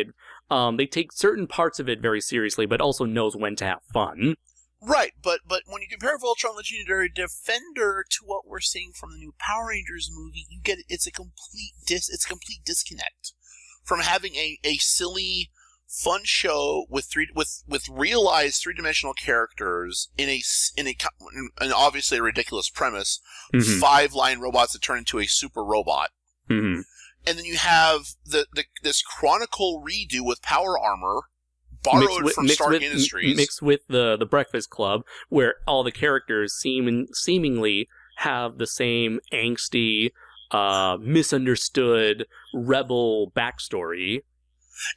certain parts of it very seriously, but also knows when to have fun. Right, but when you compare Voltron Legendary Defender to what we're seeing from the new Power Rangers movie, you get it's a complete disconnect from having a silly, fun show with realized 3-dimensional characters in an obviously a ridiculous premise, 5-line robots that turn into a super robot. And then you have this Chronicle redo with power armor borrowed from Stark Industries. Mixed with the Breakfast Club, where all the characters seemingly have the same angsty, misunderstood, rebel backstory.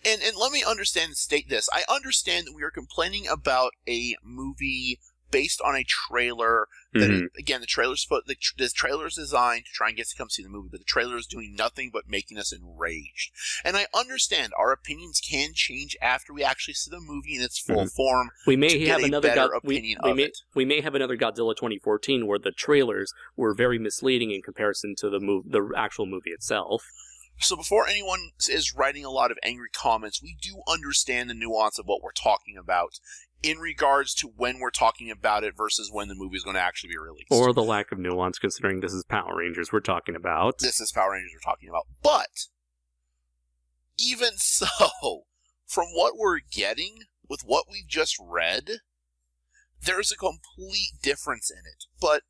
And let me understand and state this. I understand that we are complaining about a movie based on a trailer that, again, the trailer is designed to try and get us to come see the movie, but the trailer is doing nothing but making us enraged. And I understand our opinions can change after we actually see the movie in its full form. We may have another opinion of it. We may have another Godzilla 2014 where the trailers were very misleading in comparison to the actual movie itself. So before anyone is writing a lot of angry comments, we do understand the nuance of what we're talking about in regards to when we're talking about it versus when the movie is going to actually be released. Or the lack of nuance, considering this is Power Rangers we're talking about. This is Power Rangers we're talking about. But, even so, from what we're getting, with what we've just read, there's a complete difference in it. But,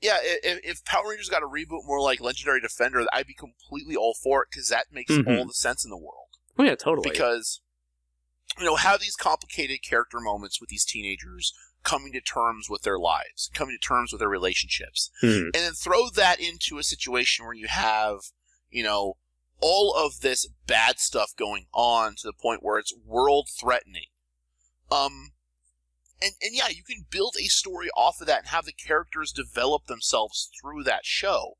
yeah, if Power Rangers got a reboot more like Legendary Defender, I'd be completely all for it, because that makes all the sense in the world. Oh, yeah, totally. Because, have these complicated character moments with these teenagers coming to terms with their lives, coming to terms with their relationships, and then throw that into a situation where you have, all of this bad stuff going on to the point where it's world-threatening. And yeah, you can build a story off of that and have the characters develop themselves through that show.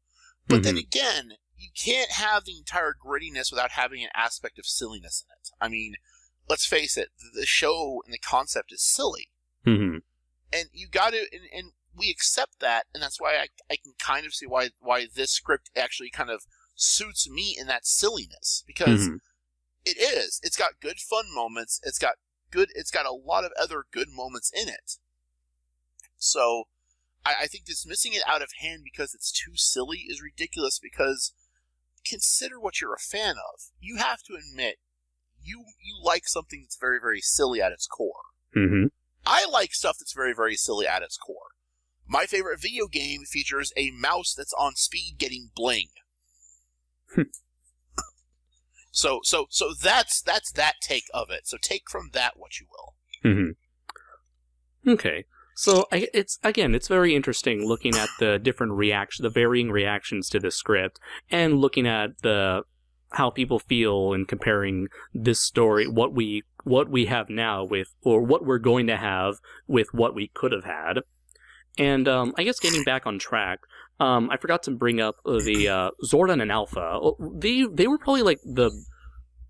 But then again, you can't have the entire grittiness without having an aspect of silliness in it. I mean, let's face it, the show and the concept is silly. And you got to, and we accept that, and that's why I can kind of see why this script actually kind of suits me in that silliness. Because it is. It's got good fun moments. It's got a lot of other good moments in it. So, I think dismissing it out of hand because it's too silly is ridiculous, because consider what you're a fan of. You have to admit, you like something that's very, very silly at its core. I like stuff that's very, very silly at its core. My favorite video game features a mouse that's on speed getting bling. So that's that take of it. So take from that what you will. Okay. So it's very interesting looking at the different the varying reactions to the script, and looking at how people feel and comparing this story, what we have now or what we're going to have with what we could have had. And I guess getting back on track, I forgot to bring up the Zordon and Alpha. They were probably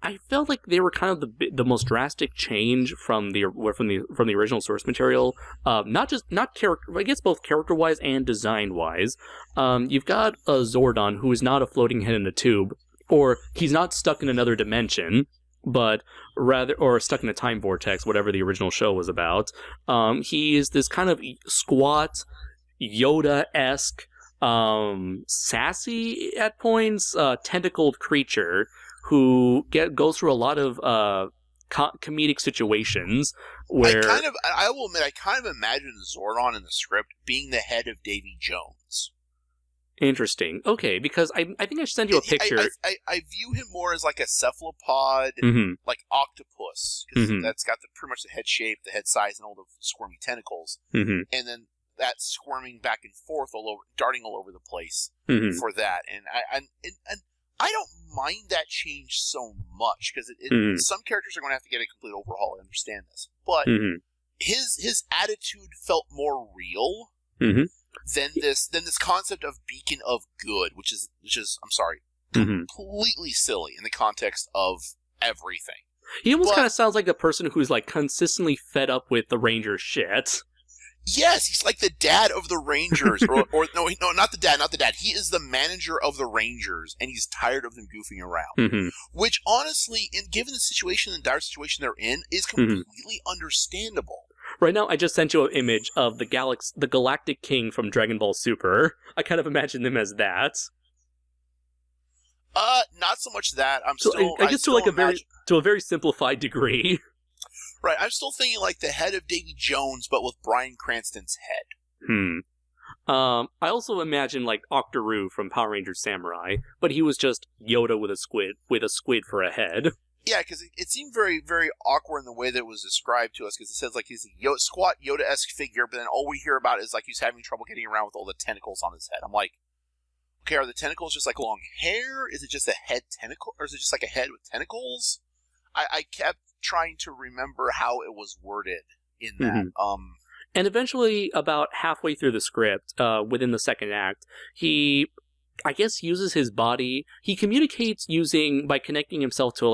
I felt like they were kind of the most drastic change from the original source material. Not character, I guess both character wise and design wise. You've got a Zordon who is not a floating head in a tube, or he's not stuck in another dimension, but or stuck in a time vortex, whatever the original show was about. He's this kind of squat, Yoda-esque, sassy at points, tentacled creature who goes through a lot of comedic situations where... I will admit, I kind of imagine Zordon in the script being the head of Davy Jones. Interesting. Okay, because I think I should send you a picture. I view him more as like a cephalopod, like octopus, because that's got pretty much the head shape, the head size, and all the squirmy tentacles. And then that squirming back and forth darting all over the place for that. And I don't mind that change so much, because some characters are going to have to get a complete overhaul. I understand this, but his attitude felt more real than this concept of beacon of good, which is I'm sorry, completely silly in the context of everything. He almost kind of sounds like the person who's consistently fed up with the Rangers shit. Yes, he's like the dad of the Rangers, or no, not the dad. He is the manager of the Rangers, and he's tired of them goofing around. Which, honestly, given the dire situation they're in, is completely understandable. Right now, I just sent you an image of the Galactic King from Dragon Ball Super. I kind of imagine them as that. Not so much that. To a very simplified degree. Right, I'm still thinking like the head of Davy Jones, but with Bryan Cranston's head. I also imagine Octoroo from Power Rangers Samurai, but he was just Yoda with a squid for a head. Yeah, because it seemed very, very awkward in the way that it was described to us, because it says he's a squat Yoda-esque figure, but then all we hear about is he's having trouble getting around with all the tentacles on his head. I'm like, okay, are the tentacles just long hair? Is it just a head tentacle, or is it just a head with tentacles? I kept trying to remember how it was worded in that. And eventually, about halfway through the script, within the second act, he I guess uses his body. He communicates by connecting himself to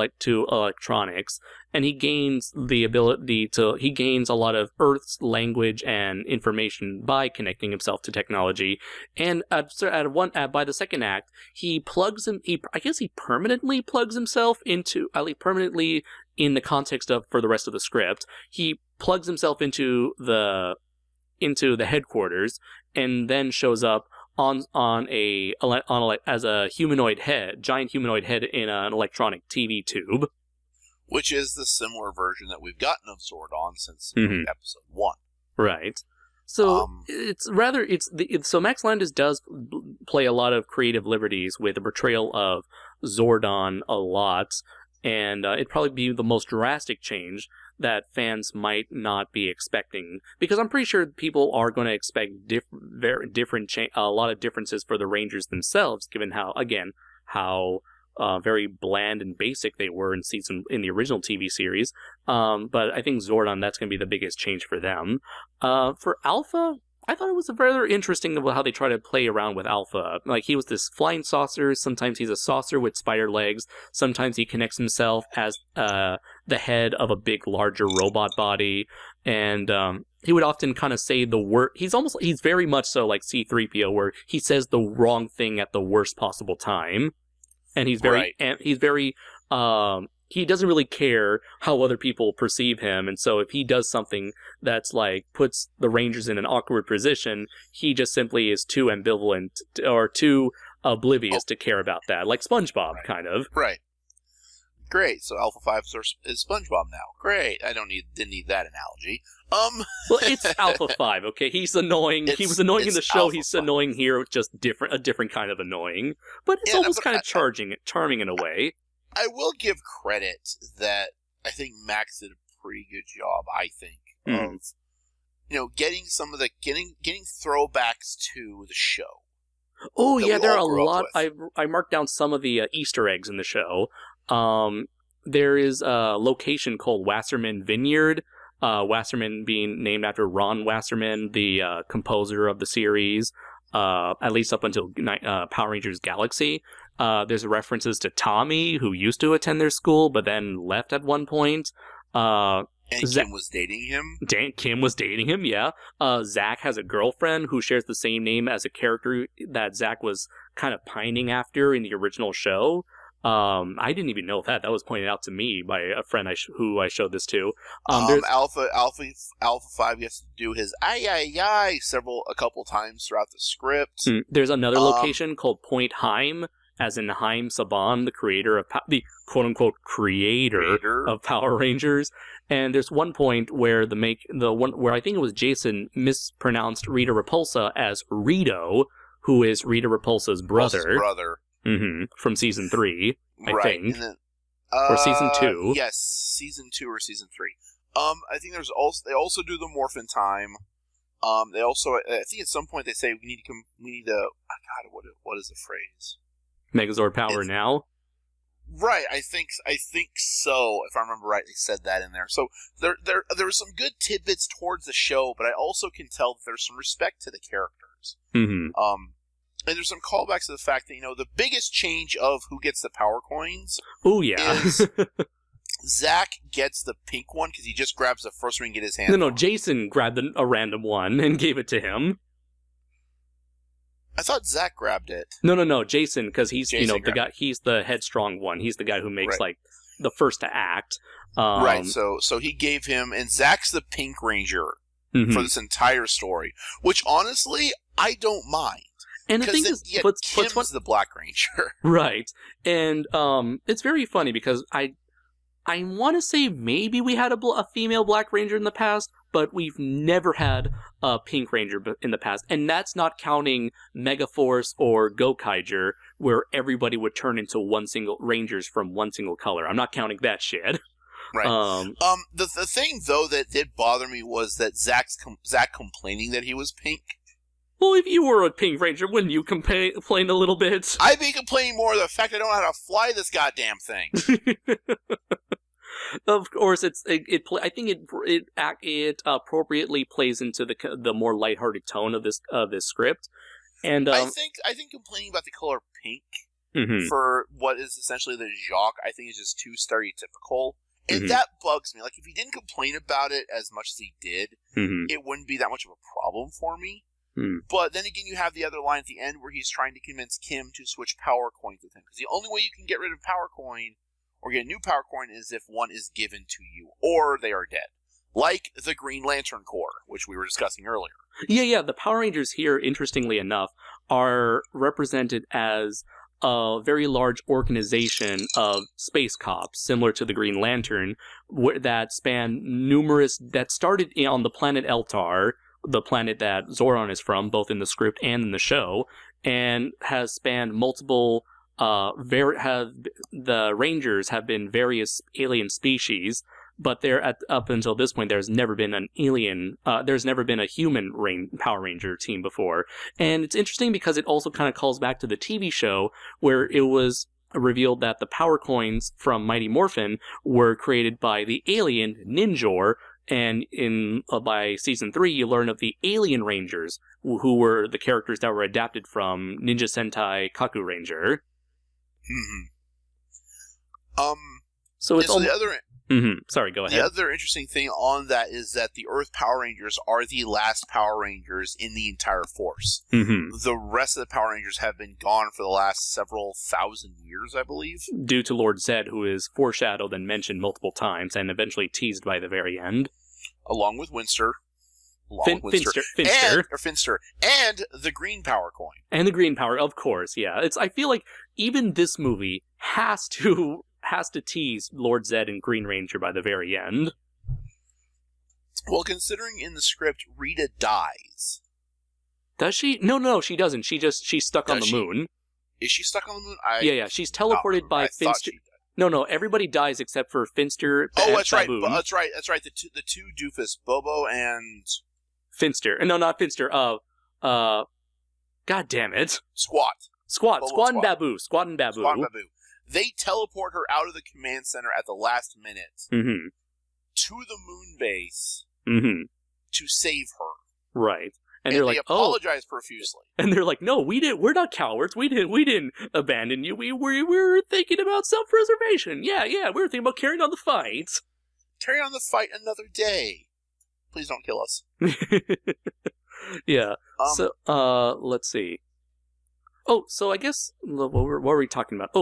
electronics, and he gains he gains a lot of Earth's language and information by connecting himself to technology. And by the second act, I guess he permanently plugs himself into, at least permanently in the context of, for the rest of the script, he plugs himself into the headquarters, and then shows up as a giant humanoid head in an electronic TV tube, which is the similar version that we've gotten of Zordon since episode 1. Right. So so Max Landis does play a lot of creative liberties with the portrayal of Zordon a lot, and it'd probably be the most drastic change that fans might not be expecting, because I'm pretty sure people are going to expect a lot of differences for the Rangers themselves, given how very bland and basic they were in the original TV series. But I think Zordon, that's going to be the biggest change for them. For Alpha, I thought it was very interesting how they try to play around with Alpha. Like, he was this flying saucer. Sometimes he's a saucer with spider legs. Sometimes he connects himself as the head of a big, larger robot body. And he would often kind of say the word. He's very much so like C-3PO, where he says the wrong thing at the worst possible time. And he's very, he doesn't really care how other people perceive him, and so if he does something that's like puts the Rangers in an awkward position, he just simply is too ambivalent or too oblivious to care about that, like SpongeBob, kind of. Right. Great. So Alpha 5 is SpongeBob now. Great. I didn't need that analogy. Well, it's Alpha 5. Okay, he's annoying. He was annoying in the show. He's annoying here, just a different kind of annoying. But it's almost kind of charming in a way. I will give credit that I think Max did a pretty good job, I think, of getting some of getting throwbacks to the show. Oh yeah, there are a lot. I marked down some of the Easter eggs in the show. There is a location called Wasserman Vineyard. Wasserman being named after Ron Wasserman, the composer of the series, at least up until Power Rangers Galaxy. There's references to Tommy, who used to attend their school, but then left at one point. And Kim was dating him? Kim was dating him, yeah. Zach has a girlfriend who shares the same name as a character that Zach was kind of pining after in the original show. I didn't even know that. That was pointed out to me by a friend who I showed this to. Alpha 5 gets to do his a couple times throughout the script. There's another location called Point Heim, as in Haim Saban, the creator of the quote-unquote creator of Power Rangers. And there's one point where where I think it was Jason mispronounced Rita Repulsa as Rito, who is Rita Repulsa's brother. From season 3, I think. And then, or season 2. Yes, season 2 or season 3. I think they also do the morphin time. They also, I think at some point they say we need to, God, what is the phrase? Megazord power now? Right, I think so. If I remember right, they said that in there. So there are some good tidbits towards the show, but I also can tell that there's some respect to the characters. And there's some callbacks to the fact that, the biggest change of who gets the power coins. Oh yeah. Is Zach gets the pink one because he just grabs the first one and get his hand. No, Jason grabbed a random one and gave it to him. I thought Zach grabbed it. No, Jason, because he's the guy. He's the headstrong one. He's the guy who makes the first to act. Right. So he gave him, and Zach's the Pink Ranger for this entire story, which honestly I don't mind. And the thing is, Kim's the Black Ranger, right? And it's very funny because I want to say maybe we had a female Black Ranger in the past, but we've never had a Pink Ranger in the past. And that's not counting Megaforce or Kaiju, where everybody would turn into Rangers from one single color. I'm not counting that shit. Right. The thing, though, that did bother me was that Zach complaining that he was pink. Well, if you were a Pink Ranger, wouldn't you complain a little bit? I'd be complaining more of the fact I don't know how to fly this goddamn thing. Of course, I think it appropriately plays into the more lighthearted tone of this script, And I think complaining about the color pink for what is essentially the Jacques, I think is just too stereotypical. And that bugs me. Like, if he didn't complain about it as much as he did, it wouldn't be that much of a problem for me. But then again, you have the other line at the end where he's trying to convince Kim to switch power coins with him. Because the only way you can get rid of power coin or get a new power coin is if one is given to you, or they are dead. Like the Green Lantern Corps, which we were discussing earlier. Yeah. The Power Rangers here, interestingly enough, are represented as a very large organization of space cops, similar to the Green Lantern, that started on the planet Eltar, the planet that Zordon is from, both in the script and in the show, and has spanned multiple. The Rangers have been various alien species, but up until this point, there's never been an alien. There's never been a human Power Ranger team before, and it's interesting because it also kind of calls back to the TV show where it was revealed that the power coins from Mighty Morphin were created by the alien Ninjor, and by season 3, you learn of the Alien Rangers, who were the characters that were adapted from Ninja Sentai Kaku Ranger. So it's the other. Sorry, go ahead. The other interesting thing on that is that the Earth Power Rangers are the last Power Rangers in the entire force. The rest of the Power Rangers have been gone for the last several thousand years, I believe. Due to Lord Zed, who is foreshadowed and mentioned multiple times and eventually teased by the very end. Along with Winster. Finster. And the Green Power Coin. And the Green Power, of course, yeah. I feel like even this movie has to tease Lord Zed and Green Ranger by the very end. Well, considering in the script Rita dies. Does she? No, she doesn't. She's stuck on the moon. Is she stuck on the moon? Yeah. She's teleported by Finster. No, everybody dies except for Finster. Oh, that's right. That's right. The two doofus, Bobo and Finster. No, not Finster. God damn it. Squat and Babu. Squat and Babu. They teleport her out of the command center at the last minute to the moon base to save her. Right. And they like, apologize profusely. And they're like, no, we're not cowards. We didn't abandon you. We were thinking about self-preservation. Yeah, we were thinking about carrying on the fight. Carry on the fight another day. Please don't kill us. Yeah. So, let's see. Oh, so I guess, what were we talking about?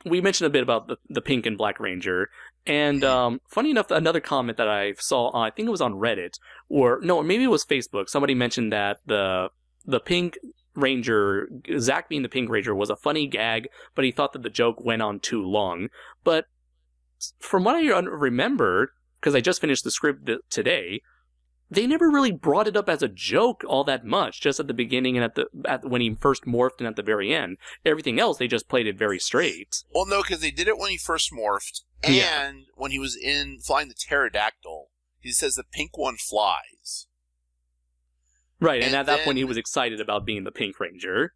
We mentioned a bit about the Pink and Black Ranger, and funny enough, another comment that I saw, I think it was on Reddit, or no, maybe it was Facebook, somebody mentioned that the Pink Ranger, Zach being the Pink Ranger, was a funny gag, but he thought that the joke went on too long. But from what I remember, because I just finished the script today, they never really brought it up as a joke all that much, just at the beginning and when he first morphed and at the very end. Everything else, they just played it very straight. Well, no, because they did it when he first morphed, and when he was flying the pterodactyl, he says the pink one flies. Right, and at that point he was excited about being the Pink Ranger.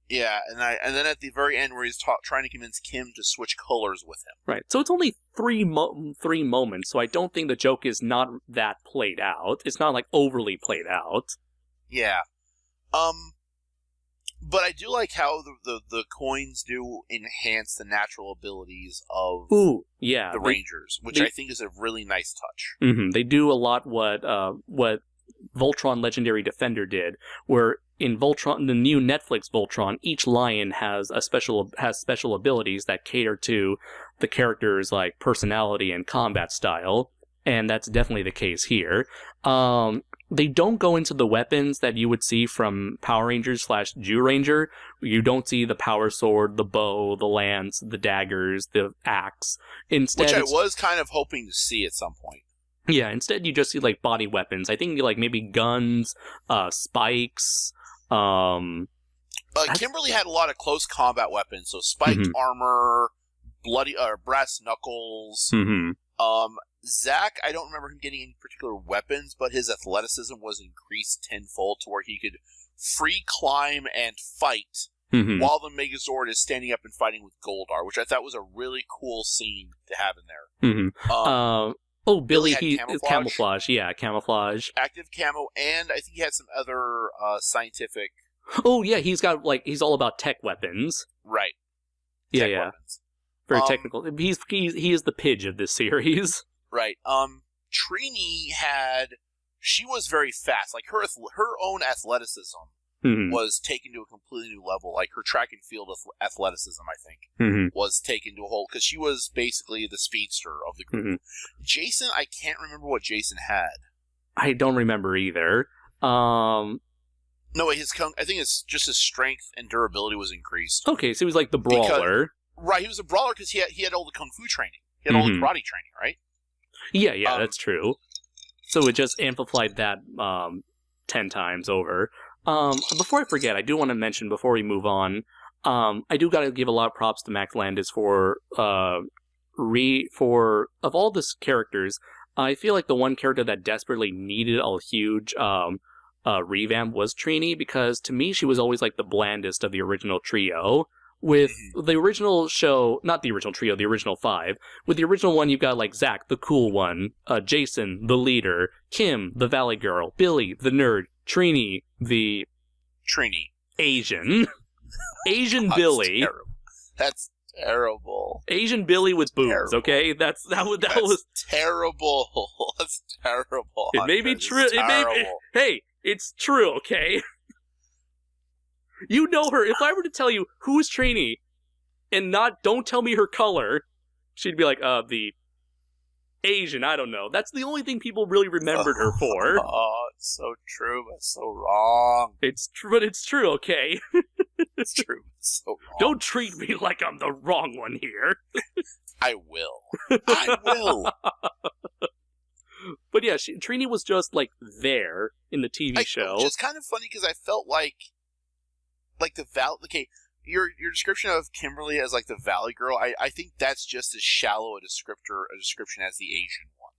Yeah, and then at the very end where he's trying to convince Kim to switch colors with him. Right, so it's only three moments, so I don't think the joke is not that played out. It's not, like, overly played out. Yeah. But I do like how the coins do enhance the natural abilities of the Rangers, which I think is a really nice touch. They do a lot what Voltron Legendary Defender did, where in Voltron, the new Netflix Voltron, each lion has special abilities that cater to the character's like personality and combat style, and that's definitely the case here. They don't go into the weapons that you would see from Power Rangers / Jew Ranger. You don't see the power sword, the bow, the lance, the daggers, the axe. Instead, which I was kind of hoping to see at some point. Yeah, instead you just see like body weapons. I think like maybe guns, spikes. Kimberly had a lot of close combat weapons, so spiked armor, bloody brass knuckles. Zach, I don't remember him getting any particular weapons, but his athleticism was increased tenfold to where he could free climb and fight while the Megazord is standing up and fighting with Goldar, which I thought was a really cool scene to have in there. Billy he camouflage. Yeah, camouflage. Active camo, and I think he had some other scientific Oh yeah, he's all about tech weapons. Right. Yeah, Tech yeah. weapons. Very technical. He is the Pidge of this series. Right. Trini she was very fast. Like her own athleticism was taken to a completely new level. Like her track and field athleticism, I think, was taken to a whole, because she was basically the speedster of the group. Jason, I can't remember what Jason had. I don't remember either. No, I think it's just his strength and durability was increased. Okay, so he was like the brawler. Right, he was a brawler because he had all the kung fu training. He had all the karate training, right? Yeah, that's true. So it just amplified that 10 times over. Before I forget, I do want to mention, before we move on, I do got to give a lot of props to Max Landis for of all the characters, I feel like the one character that desperately needed a huge revamp was Trini, because to me she was always like the blandest of the original trio. With the original show, not the original trio, the original 5. With the original one, you've got like Zach, the cool one, Jason, the leader, Kim, the valley girl, Billy, the nerd, Trini, the Asian, Billy. Terrible. That's terrible. Asian Billy with boobs. Terrible. Okay, that was terrible. That's terrible. It may be true. Hey, it's true. Okay. You know her. If I were to tell you who is Trini, and don't tell me her color, she'd be like, the Asian, I don't know. That's the only thing people really remembered her for. Oh, it's so true, but so wrong. It's true, but it's true, okay? It's true, but so wrong. Don't treat me like I'm the wrong one here. I will. But yeah, Trini was just, like, there in the TV show. Which is kind of funny, because I felt like your description of Kimberly as like the Valley Girl, I think that's just as shallow a description as the Asian one.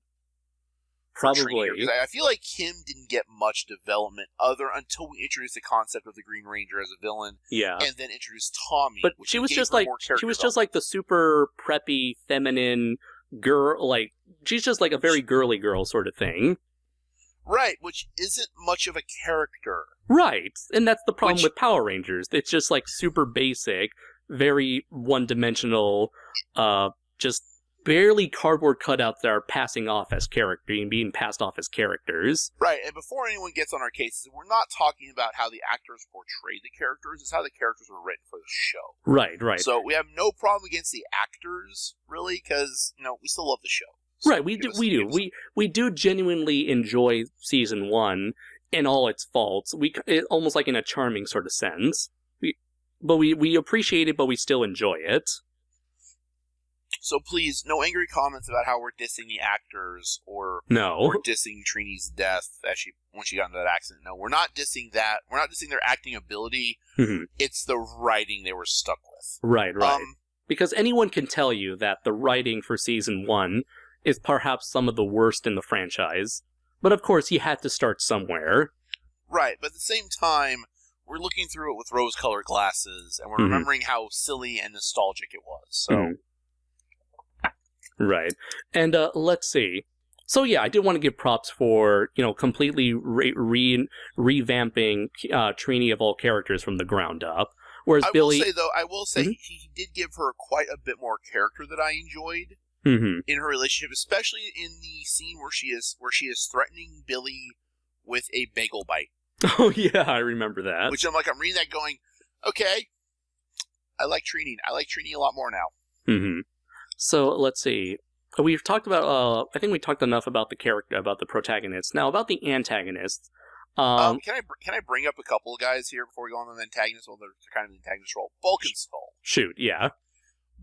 Probably. I feel like Kim didn't get much development until we introduced the concept of the Green Ranger as a villain. Yeah. And then introduced Tommy. But she was just like the super preppy, feminine girl. Like, she's just like a very girly girl sort of thing. Right, which isn't much of a character. Right, and that's the problem with Power Rangers. It's just like super basic, very one-dimensional, just barely cardboard cutouts that are passing off as being passed off as characters. Right, and before anyone gets on our cases, we're not talking about how the actors portrayed the characters, it's how the characters were written for the show. Right. So we have no problem against the actors, really, because, we still love the show. So right, we do genuinely enjoy season 1 and all its faults. Almost like in a charming sort of sense. We appreciate it, but we still enjoy it. So please, no angry comments about how we're dissing the actors or dissing Trini's death when she got into that accident. No, we're not dissing that. We're not dissing their acting ability. It's the writing they were stuck with. Right. Because anyone can tell you that the writing for season 1 is perhaps some of the worst in the franchise. But of course, you had to start somewhere. Right, but at the same time, we're looking through it with rose-colored glasses, and we're remembering how silly and nostalgic it was. So, Right. And let's see. So yeah, I did want to give props for, completely revamping Trini of all characters from the ground up. Whereas Billy... I will say, he did give her quite a bit more character that I enjoyed. In her relationship, especially in the scene where she is threatening Billy with a bagel bite. Oh yeah, I remember that. Which I'm reading that going, okay, I like Trini. I like Trini a lot more now. So let's see. We've talked about. I think we talked enough about the character, about the protagonists. Now about the antagonists. Can I bring up a couple of guys here before we go on to the antagonists? Well, they're kind of the antagonist role. Bulk and Skull. Shoot, yeah.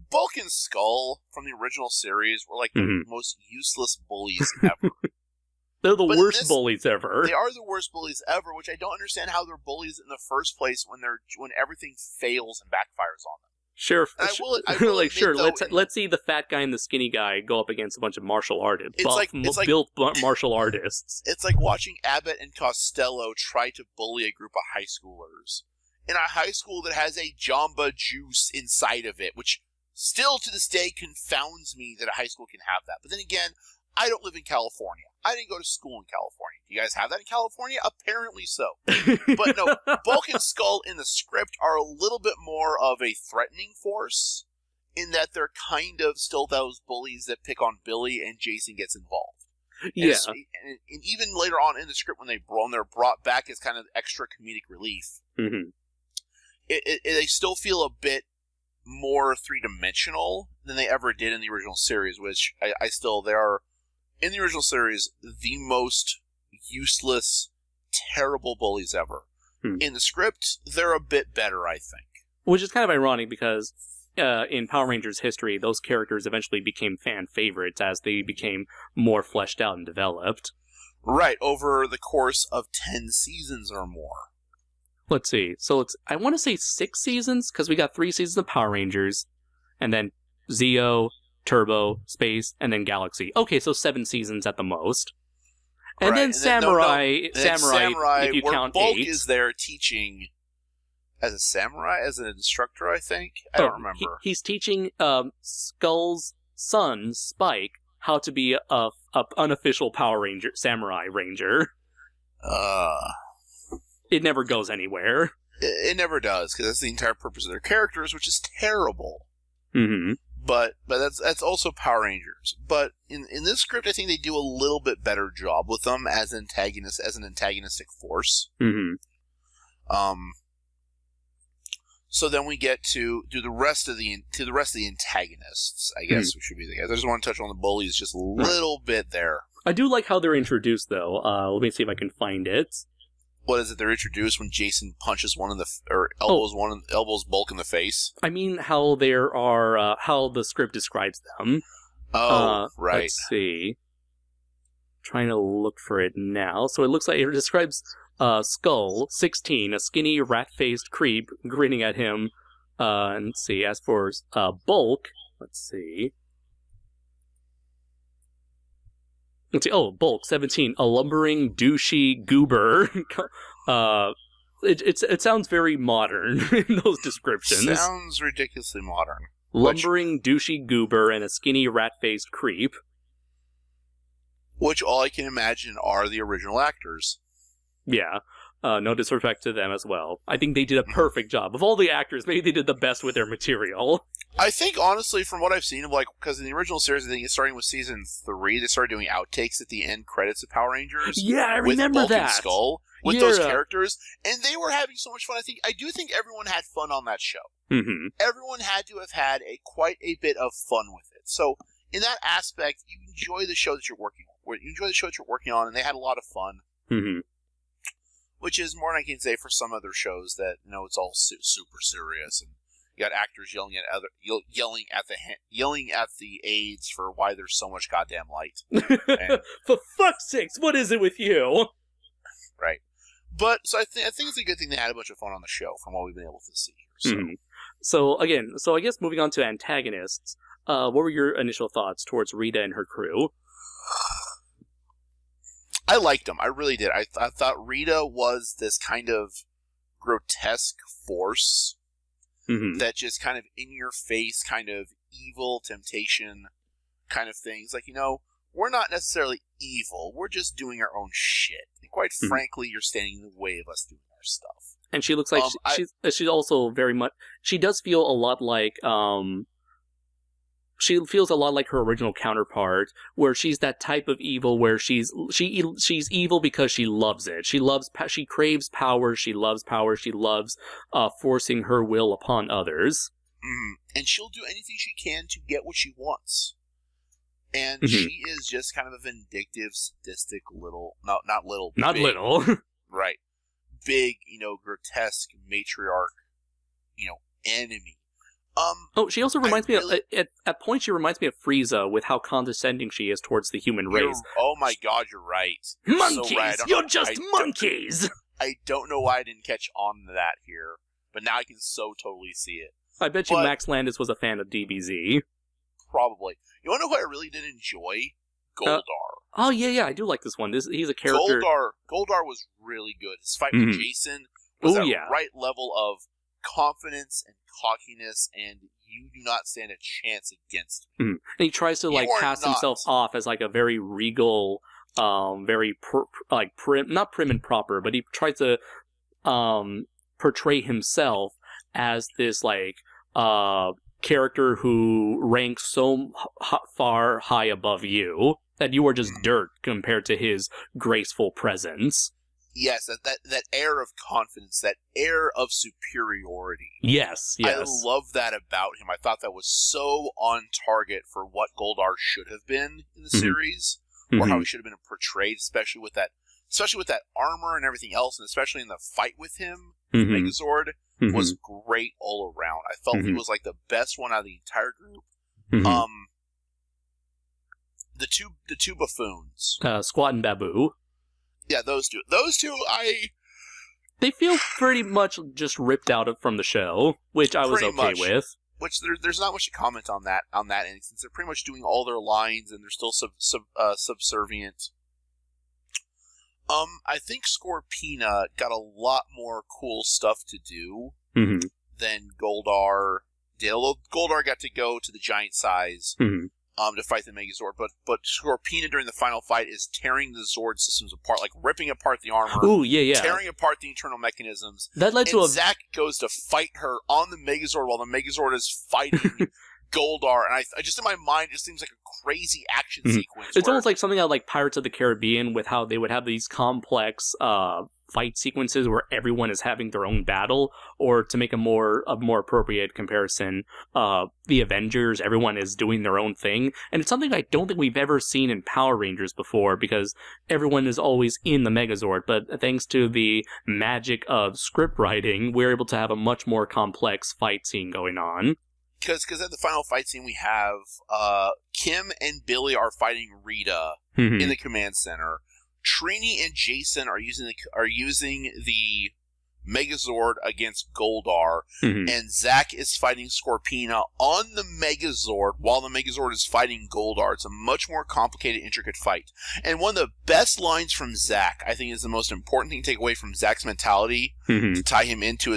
Bulk and Skull from the original series were like the most useless bullies ever. They're the worst bullies ever. They are the worst bullies ever, which I don't understand how they're bullies in the first place when everything fails and backfires on them. Sure, I will like admit, sure. though, Let's see the fat guy and the skinny guy go up against a bunch of martial artists. Built martial artists. It's like watching Abbott and Costello try to bully a group of high schoolers in a high school that has a Jamba Juice inside of it, which still to this day confounds me that a high school can have that. But then again, I don't live in California. I didn't go to school in California. Do you guys have that in California? Apparently so. But no, Bulk and Skull in the script are a little bit more of a threatening force in that they're kind of still those bullies that pick on Billy and Jason gets involved. Yeah. And even later on in the script when they're brought back as kind of extra comedic relief, Mm-hmm. They still feel a bit more three-dimensional than they ever did in the original series, which they are, in the original series, the most useless, terrible bullies ever. In the script, they're a bit better, I think. Which is kind of ironic because in Power Rangers history, those characters eventually became fan favorites as they became more fleshed out and developed. Right, over the course of 10 seasons or more. Let's see. So I want to say 6 seasons, because we got 3 seasons of Power Rangers, and then Zeo, Turbo, Space, and then Galaxy. Okay, so 7 seasons at the most. And right. then and Samurai, then Samurai, if you where count Bulk 8. is there teaching as a samurai, as an instructor, I think? I don't remember. He's teaching Skull's son, Spike, how to be a unofficial Power Ranger, Samurai Ranger. It never goes anywhere. It never does, because that's the entire purpose of their characters, which is terrible. Mm-hmm. But that's also Power Rangers. But in this script, I think they do a little bit better job with them as antagonists, as an antagonistic force. Mm-hmm. So then we get to the rest of the antagonists. I guess we should be the guys. I just want to touch on the bullies just a little bit there. I do like how they're introduced, though. Let me see if I can find it. What is it? They're introduced when Jason punches elbows Bulk in the face. I mean how there are how the script describes them. Oh, right. Let's see. Trying to look for it now. So it looks like it describes Skull, 16, a skinny rat-faced creep grinning at him. And let's see. As for Bulk, let's see. Oh, Bulk, 17, a lumbering, douchey goober. It sounds very modern in those descriptions. Sounds ridiculously modern. Lumbering, douchey goober and a skinny rat-faced creep. Which all I can imagine are the original actors. Yeah. No disrespect to them as well. I think they did a perfect job. Of all the actors, maybe they did the best with their material. I think, honestly, from what I've seen, because in the original series, I think starting with season 3, they started doing outtakes at the end credits of Power Rangers. Yeah, I remember with Bulk that. And Skull, with those characters, and they were having so much fun. I do think everyone had fun on that show. Mm-hmm. Everyone had to have had quite a bit of fun with it. So, in that aspect, you enjoy the show that you're working on. You enjoy the show that you're working on, and they had a lot of fun. Mm-hmm. Which is more than I can say for some other shows that, it's all super serious, and you got actors yelling at the aides for why there's so much goddamn light. And, for fuck's sakes, what is it with you? Right. But so I think it's a good thing they had a bunch of fun on the show from what we've been able to see here. So. So I guess moving on to antagonists, what were your initial thoughts towards Rita and her crew? I liked them. I really did. I thought Rita was this kind of grotesque force that just kind of in-your-face, kind of evil temptation kind of things. Like, we're not necessarily evil. We're just doing our own shit. And quite frankly, you're standing in the way of us doing our stuff. And she looks like she's also very much... She does feel a lot like... She feels a lot like her original counterpart, where she's that type of evil where she's evil because she loves it. She craves power. She loves power. She loves forcing her will upon others. And she'll do anything she can to get what she wants. And she is just kind of a vindictive, sadistic little, not big, little, right? Big, grotesque matriarch, enemy. She also reminds me of, at points she reminds me of Frieza with how condescending she is towards the human race. Oh my god, you're right. Monkeys! So right. You're just monkeys! I don't know why I didn't catch on to that here, but now I can so totally see it. I bet you Max Landis was a fan of DBZ. Probably. You want to know who I really did enjoy? Goldar. Oh yeah, I do like this one. He's a character. Goldar was really good. His fight with Jason was right level of confidence and cockiness, and you do not stand a chance against me. And he tries to pass himself off as a very regal, very not prim and proper, but he tries to portray himself as this character who ranks so far high above you that you are just dirt compared to his graceful presence. Yes, that air of confidence, that air of superiority. Yes. I love that about him. I thought that was so on target for what Goldar should have been in the series, or how he should have been portrayed, especially with that armor and everything else, and especially in the fight with him, Megazord, was great all around. I felt he was the best one out of the entire group. The two buffoons, Squat and Babu. Yeah, those two. They feel pretty much just ripped out from the show, which I was okay with. Which there's not much to comment on that instance. They're pretty much doing all their lines, and they're still subservient. I think Scorpina got a lot more cool stuff to do than Goldar did. Although Goldar got to go to the giant size to fight the Megazord, but Scorpina during the final fight is tearing the Zord systems apart, ripping apart the armor. Ooh, yeah. Tearing apart the internal mechanisms. That led to Zack goes to fight her on the Megazord while the Megazord is fighting Goldar, and I just in my mind it seems like a crazy action sequence. It's almost like something out of Pirates of the Caribbean, with how they would have these complex fight sequences where everyone is having their own battle, or to make a more appropriate comparison, the Avengers, everyone is doing their own thing, and it's something I don't think we've ever seen in Power Rangers before, because everyone is always in the Megazord, but thanks to the magic of script writing, we're able to have a much more complex fight scene going on. Because at the final fight scene we have Kim and Billy are fighting Rita in the command center. Trini and Jason are using the Megazord against Goldar, and Zack is fighting Scorpina on the Megazord while the Megazord is fighting Goldar. It's a much more complicated, intricate fight. And one of the best lines from Zack, I think, is the most important thing to take away from Zack's mentality to tie him into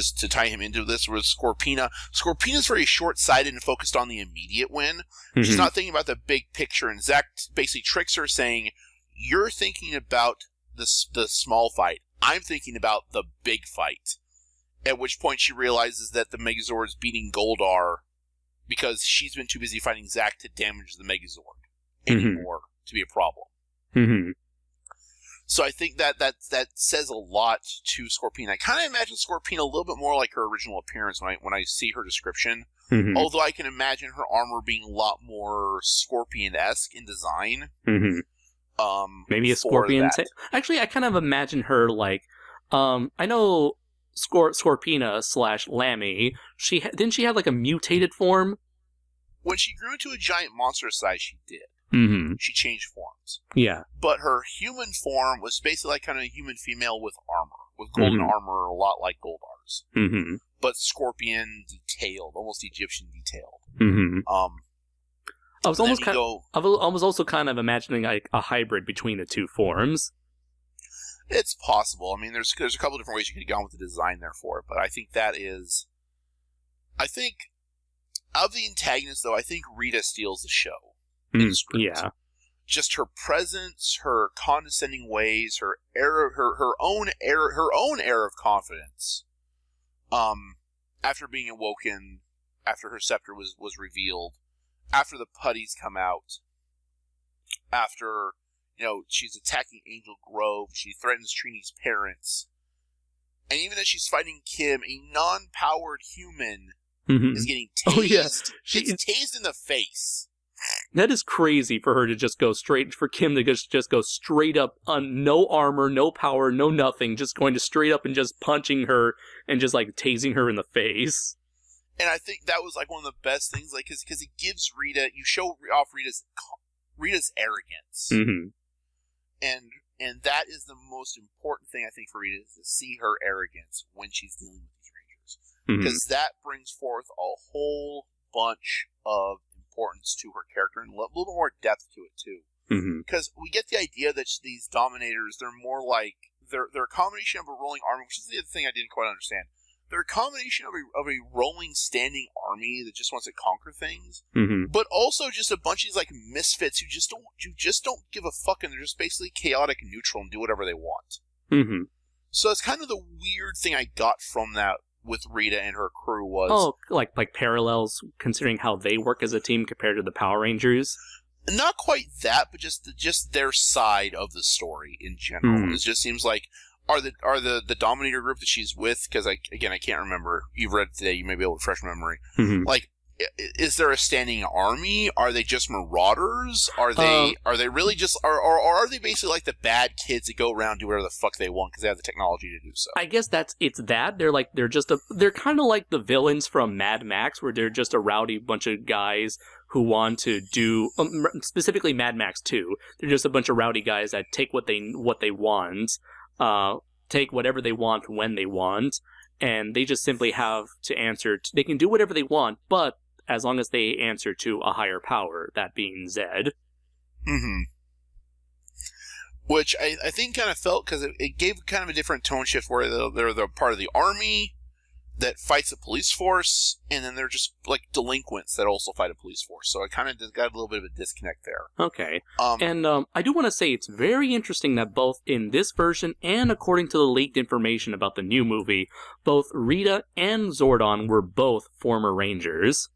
this was Scorpina. Scorpina's very short-sighted and focused on the immediate win. She's not thinking about the big picture, and Zack basically tricks her, saying, "You're thinking about the small fight. I'm thinking about the big fight." At which point she realizes that the Megazord is beating Goldar because she's been too busy fighting Zack to damage the Megazord anymore to be a problem. So I think that says a lot to Scorpina. I kind of imagine Scorpina a little bit more like her original appearance when I see her description. Although I can imagine her armor being a lot more Scorpion-esque in design. Maybe a scorpion. Actually, I kind of imagine her I know Scorpina / Lammy. Didn't she have a mutated form? When she grew into a giant monster size, she did. She changed forms. Yeah. But her human form was basically kind of a human female with armor, with golden armor, a lot like Goldar's. But scorpion detailed, almost Egyptian detailed. I was also kind of imagining a hybrid between the two forms. It's possible. I mean, there's a couple different ways you could have gone with the design there for it, but I think of the antagonists, though, I think Rita steals the show. Yeah. Just her presence, her condescending ways, her own air of confidence. After being awoken, after her scepter was revealed, after the putties come out, after, she's attacking Angel Grove, she threatens Trini's parents, and even as she's fighting Kim, a non-powered human is getting tased. Oh, yeah. She's tased in the face. That is crazy for her to just go straight, for Kim to just go straight up on no armor, no power, no nothing, just going to straight up and just punching her and just tasing her in the face. And I think that was one of the best things, because it gives Rita, you show off Rita's arrogance, and that is the most important thing I think for Rita, is to see her arrogance when she's dealing with these Rangers, because that brings forth a whole bunch of importance to her character and a little bit more depth to it too. Because we get the idea that these Dominators, they're more they're a combination of a rolling army, which is the other thing I didn't quite understand. they're a combination of a rolling, standing army that just wants to conquer things, Mm-hmm. but also just a bunch of these like misfits who just don't give a fuck, and they're just basically chaotic and neutral and do whatever they want. Mm-hmm. So it's kind of the weird thing I got from that with Rita and her crew was like parallels considering how they work as a team compared to the Power Rangers. not quite that, but just their side of the story in general. Mm. It just seems like are the Dominator group that she's with, because I can't remember. You've read it today, you may be able to refresh my memory. Mm-hmm. Like, is there a standing army? Are they just marauders? Are they really just or are they basically like the bad kids that go around do whatever the fuck they want because they have the technology to do so? I guess it's that they're kind of like the villains from Mad Max, where they're just a rowdy bunch of guys who want to do specifically Mad Max 2. They're just a bunch of rowdy guys that take what they want, take whatever they want when they want, and they just simply have to answer. They can do whatever they want, but as long as they answer to a higher power, that being Zed. Mm-hmm. Which I think kind of felt, because it gave kind of a different tone shift where they're part of the army that fights a police force, and then they're just like delinquents that also fight a police force. So I kind of got a little bit of a disconnect there. Okay. And I do want to say it's very interesting that both in this version and according to the leaked information about the new movie, both Rita and Zordon were both former Rangers.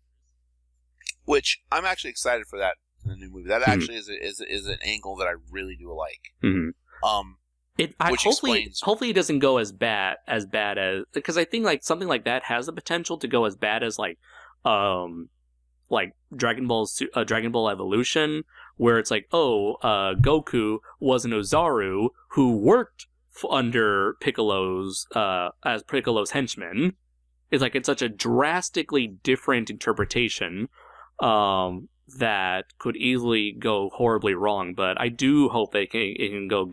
Which I'm actually excited for that in the new movie. That actually is an angle that I really do like. Mm-hmm. Hopefully it doesn't go as bad as because I think like something like that has the potential to go as bad as like Dragon Ball Evolution, where it's like Goku was an Ozaru who worked under Piccolo's as Piccolo's henchman. It's such a drastically different interpretation that could easily go horribly wrong, but I do hope it can go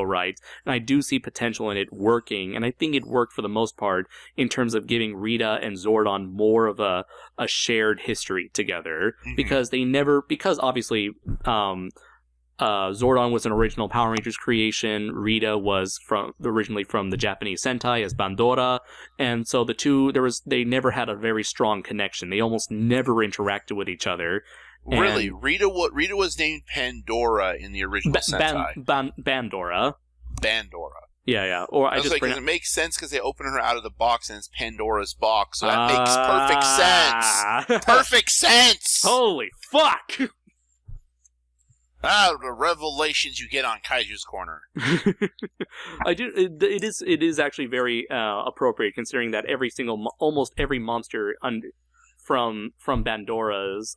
right, and I do see potential in it working, and I think it worked for the most part in terms of giving Rita and Zordon more of a shared history together, mm-hmm. because obviously Zordon was an original Power Rangers creation. Rita was originally from the Japanese Sentai as Bandora, and so the two they never had a very strong connection. They almost never interacted with each other. Really, Rita was named Pandora in the original Sentai. Bandora. Yeah. Or I just it makes sense because they open her out of the box and it's Pandora's box, so that makes perfect sense. Perfect sense. Holy fuck! The revelations you get on Kaiju's Corner. I do. It is actually very appropriate considering that almost every monster from Bandora's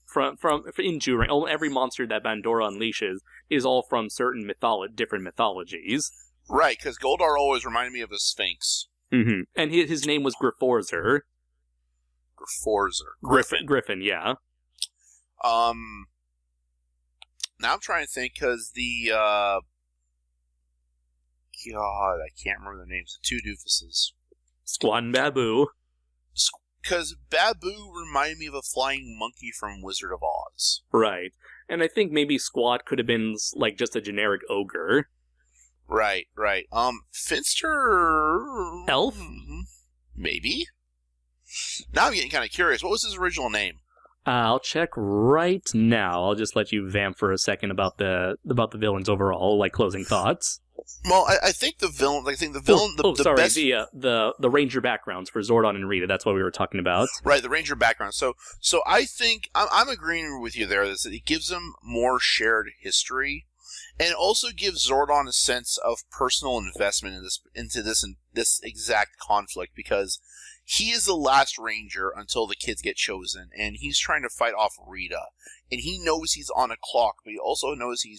from Inju, every monster that Bandora unleashes is all from certain different mythologies. Right, because Goldar always reminded me of a Sphinx. Mm-hmm. And his name was Grifforzer. Griffin, yeah. Now I'm trying to think, because God, I can't remember their names. The two doofuses. Squad and Babu. Because Babu reminded me of a flying monkey from Wizard of Oz. Right. And I think maybe Squad could have been like just a generic ogre. Right. Finster... Elf? Maybe? Now I'm getting kind of curious. What was his original name? I'll check right now. I'll just let you vamp for a second about the villains overall, like closing thoughts. Well, I think the villain. The Ranger backgrounds for Zordon and Rita. That's what we were talking about. Right, the Ranger background. So I think I'm agreeing with you there. That it gives them more shared history, and it also gives Zordon a sense of personal investment into this exact conflict, because he is the last Ranger until the kids get chosen, and he's trying to fight off Rita, and he knows he's on a clock, but he also knows he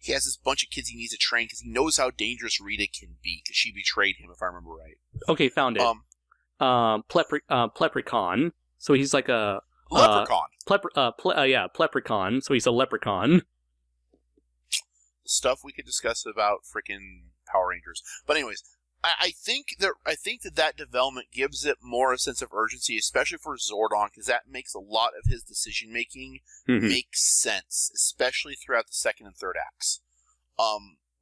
has this bunch of kids he needs to train because he knows how dangerous Rita can be because she betrayed him, if I remember right. Okay, found it. Pleprecon. So he's like a... Leprechaun. Pleprecon. So he's a leprechaun. Stuff we could discuss about freaking Power Rangers. But anyways, I think that development gives it more a sense of urgency, especially for Zordon, because that makes a lot of his decision making make sense, especially throughout the second and third acts.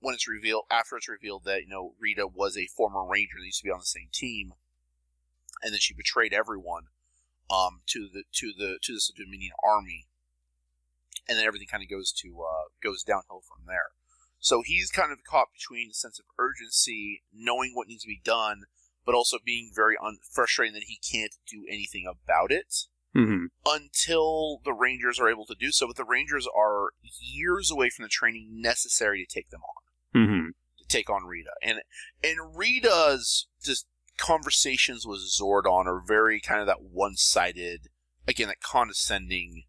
when it's revealed, after it's revealed that, Rita was a former Ranger that used to be on the same team, and then she betrayed everyone, to the Dominion army, and then everything kind of goes downhill from there. So he's kind of caught between the sense of urgency, knowing what needs to be done, but also being very frustrated that he can't do anything about it until the Rangers are able to do so. But the Rangers are years away from the training necessary to take them on, to take on Rita. And Rita's just conversations with Zordon are very kind of that one-sided, again, that condescending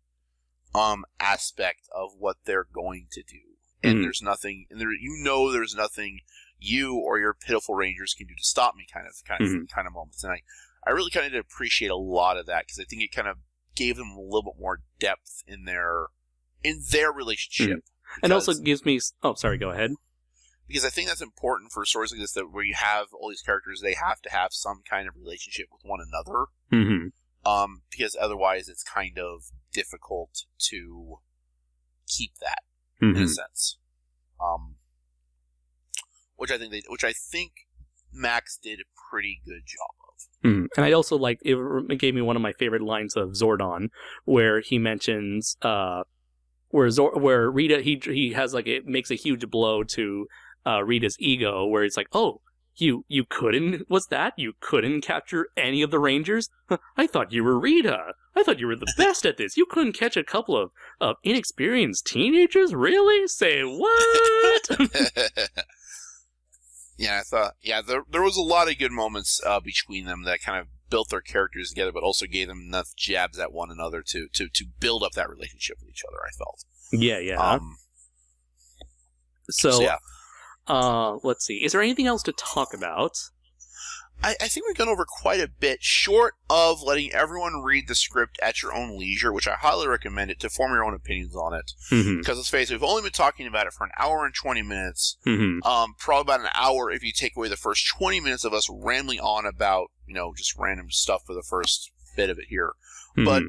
aspect of what they're going to do. And there's nothing, and there's nothing you or your pitiful Rangers can do to stop me, kind of moments. And I really kind of did appreciate a lot of that, because I think it kind of gave them a little bit more depth in their relationship. And also gives me... Oh, sorry, go ahead. Because I think that's important for stories like this, that where you have all these characters, they have to have some kind of relationship with one another. Because otherwise it's kind of difficult to keep that, in a sense. Which I think Max did a pretty good job of. And I also liked, it gave me one of my favorite lines of Zordon, where he mentions where Rita, he has it makes a huge blow to Rita's ego, where it's like, oh, you couldn't, what's that? You couldn't capture any of the Rangers? I thought you were Rita. I thought you were the best at this. You couldn't catch a couple of inexperienced teenagers? Really? Say what? Yeah, there was a lot of good moments between them that kind of built their characters together, but also gave them enough jabs at one another to build up that relationship with each other, I felt. Yeah. So yeah. Let's see. Is there anything else to talk about? I think we've gone over quite a bit, short of letting everyone read the script at your own leisure, which I highly recommend it, to form your own opinions on it. Because let's face it, we've only been talking about it for an hour and 20 minutes. Probably about an hour if you take away the first 20 minutes of us rambling on about, just random stuff for the first bit of it here. But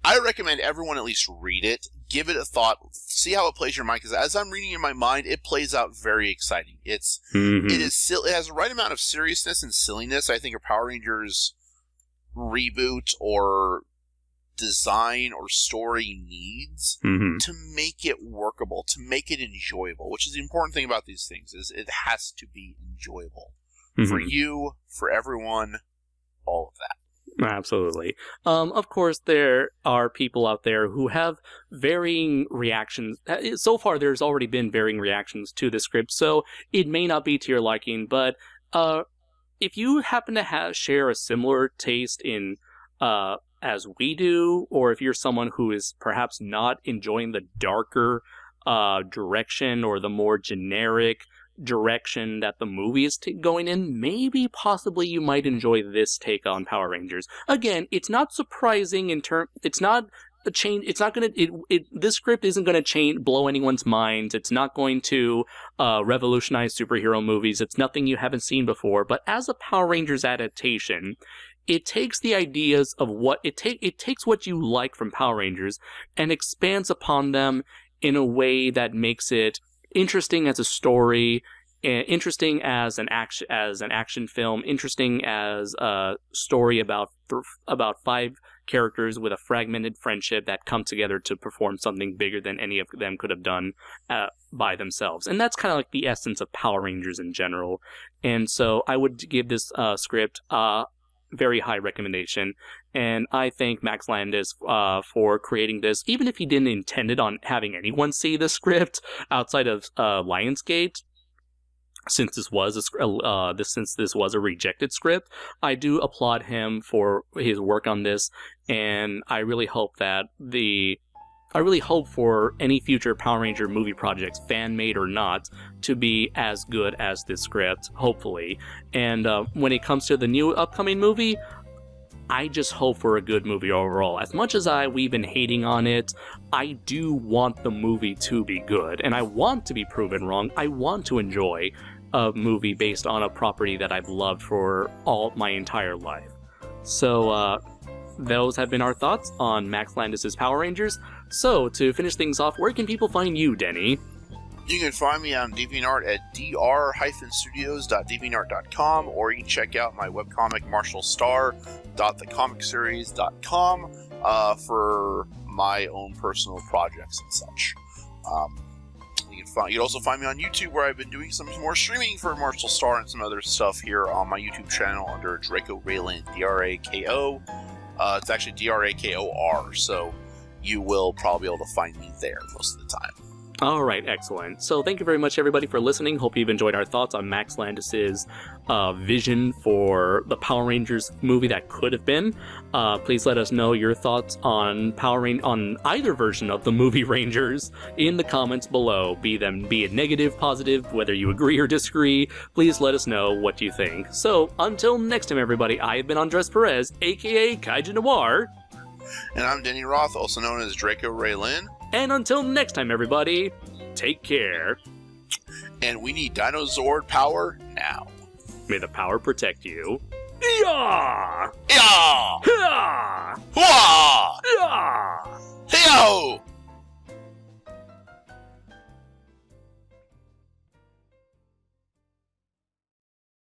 I recommend everyone at least read it, give it a thought, see how it plays your mind, because as I'm reading in my mind, it plays out very exciting. It has the right amount of seriousness and silliness I think a Power Rangers reboot or design or story needs to make it workable, to make it enjoyable, which is the important thing about these things, is it has to be enjoyable. For you, for everyone, all of that. Absolutely. Of course, there are people out there who have varying reactions. So far, there's already been varying reactions to the script, so it may not be to your liking, but if you happen to share a similar taste in as we do, or if you're someone who is perhaps not enjoying the darker direction or the more generic direction that the movie is going in, maybe possibly you might enjoy this take on Power Rangers. Again, it's not surprising it's not a change, it's not gonna, this script isn't gonna blow anyone's minds, it's not going to revolutionize superhero movies, it's nothing you haven't seen before, but as a Power Rangers adaptation, it takes the ideas of what, it takes what you like from Power Rangers and expands upon them in a way that makes it interesting as a story, interesting as an action film, interesting as a story about 5 characters with a fragmented friendship that come together to perform something bigger than any of them could have done by themselves. And that's kind of like the essence of Power Rangers in general. And so I would give this script very high recommendation, and I thank Max Landis for creating this, even if he didn't intend it on having anyone see the script outside of Lionsgate. Since this was a rejected script, I do applaud him for his work on this, and I really hope for any future Power Ranger movie projects, fan-made or not, to be as good as this script, hopefully. And when it comes to the new upcoming movie, I just hope for a good movie overall. As much as we've been hating on it, I do want the movie to be good, and I want to be proven wrong. I want to enjoy a movie based on a property that I've loved for all my entire life. So, those have been our thoughts on Max Landis' Power Rangers. So, to finish things off, where can people find you, Denny? You can find me on DeviantArt at dr-studios.deviantart.com, or you can check out my webcomic marshallstar.thecomicseries.com for my own personal projects and such. You can also find me on YouTube, where I've been doing some more streaming for Marshall Star and some other stuff here on my YouTube channel under Draco Raylin, D-R-A-K-O. It's actually D-R-A-K-O-R, so you will probably be able to find me there most of the time. All right, excellent. So thank you very much, everybody, for listening. Hope you've enjoyed our thoughts on Max Landis's vision for the Power Rangers movie that could have been. Please let us know your thoughts on on either version of the movie Rangers in the comments below. Be it negative, positive, whether you agree or disagree. Please let us know what you think. So until next time, everybody, I have been Andres Perez, aka Kaiju Noir. And I'm Denny Roth, also known as Draco Raylin. And until next time, everybody, take care. And we need Dino Zord power now. May the power protect you. Yeah! Yeah! Yeah! Hua! Yeah! Hey-o!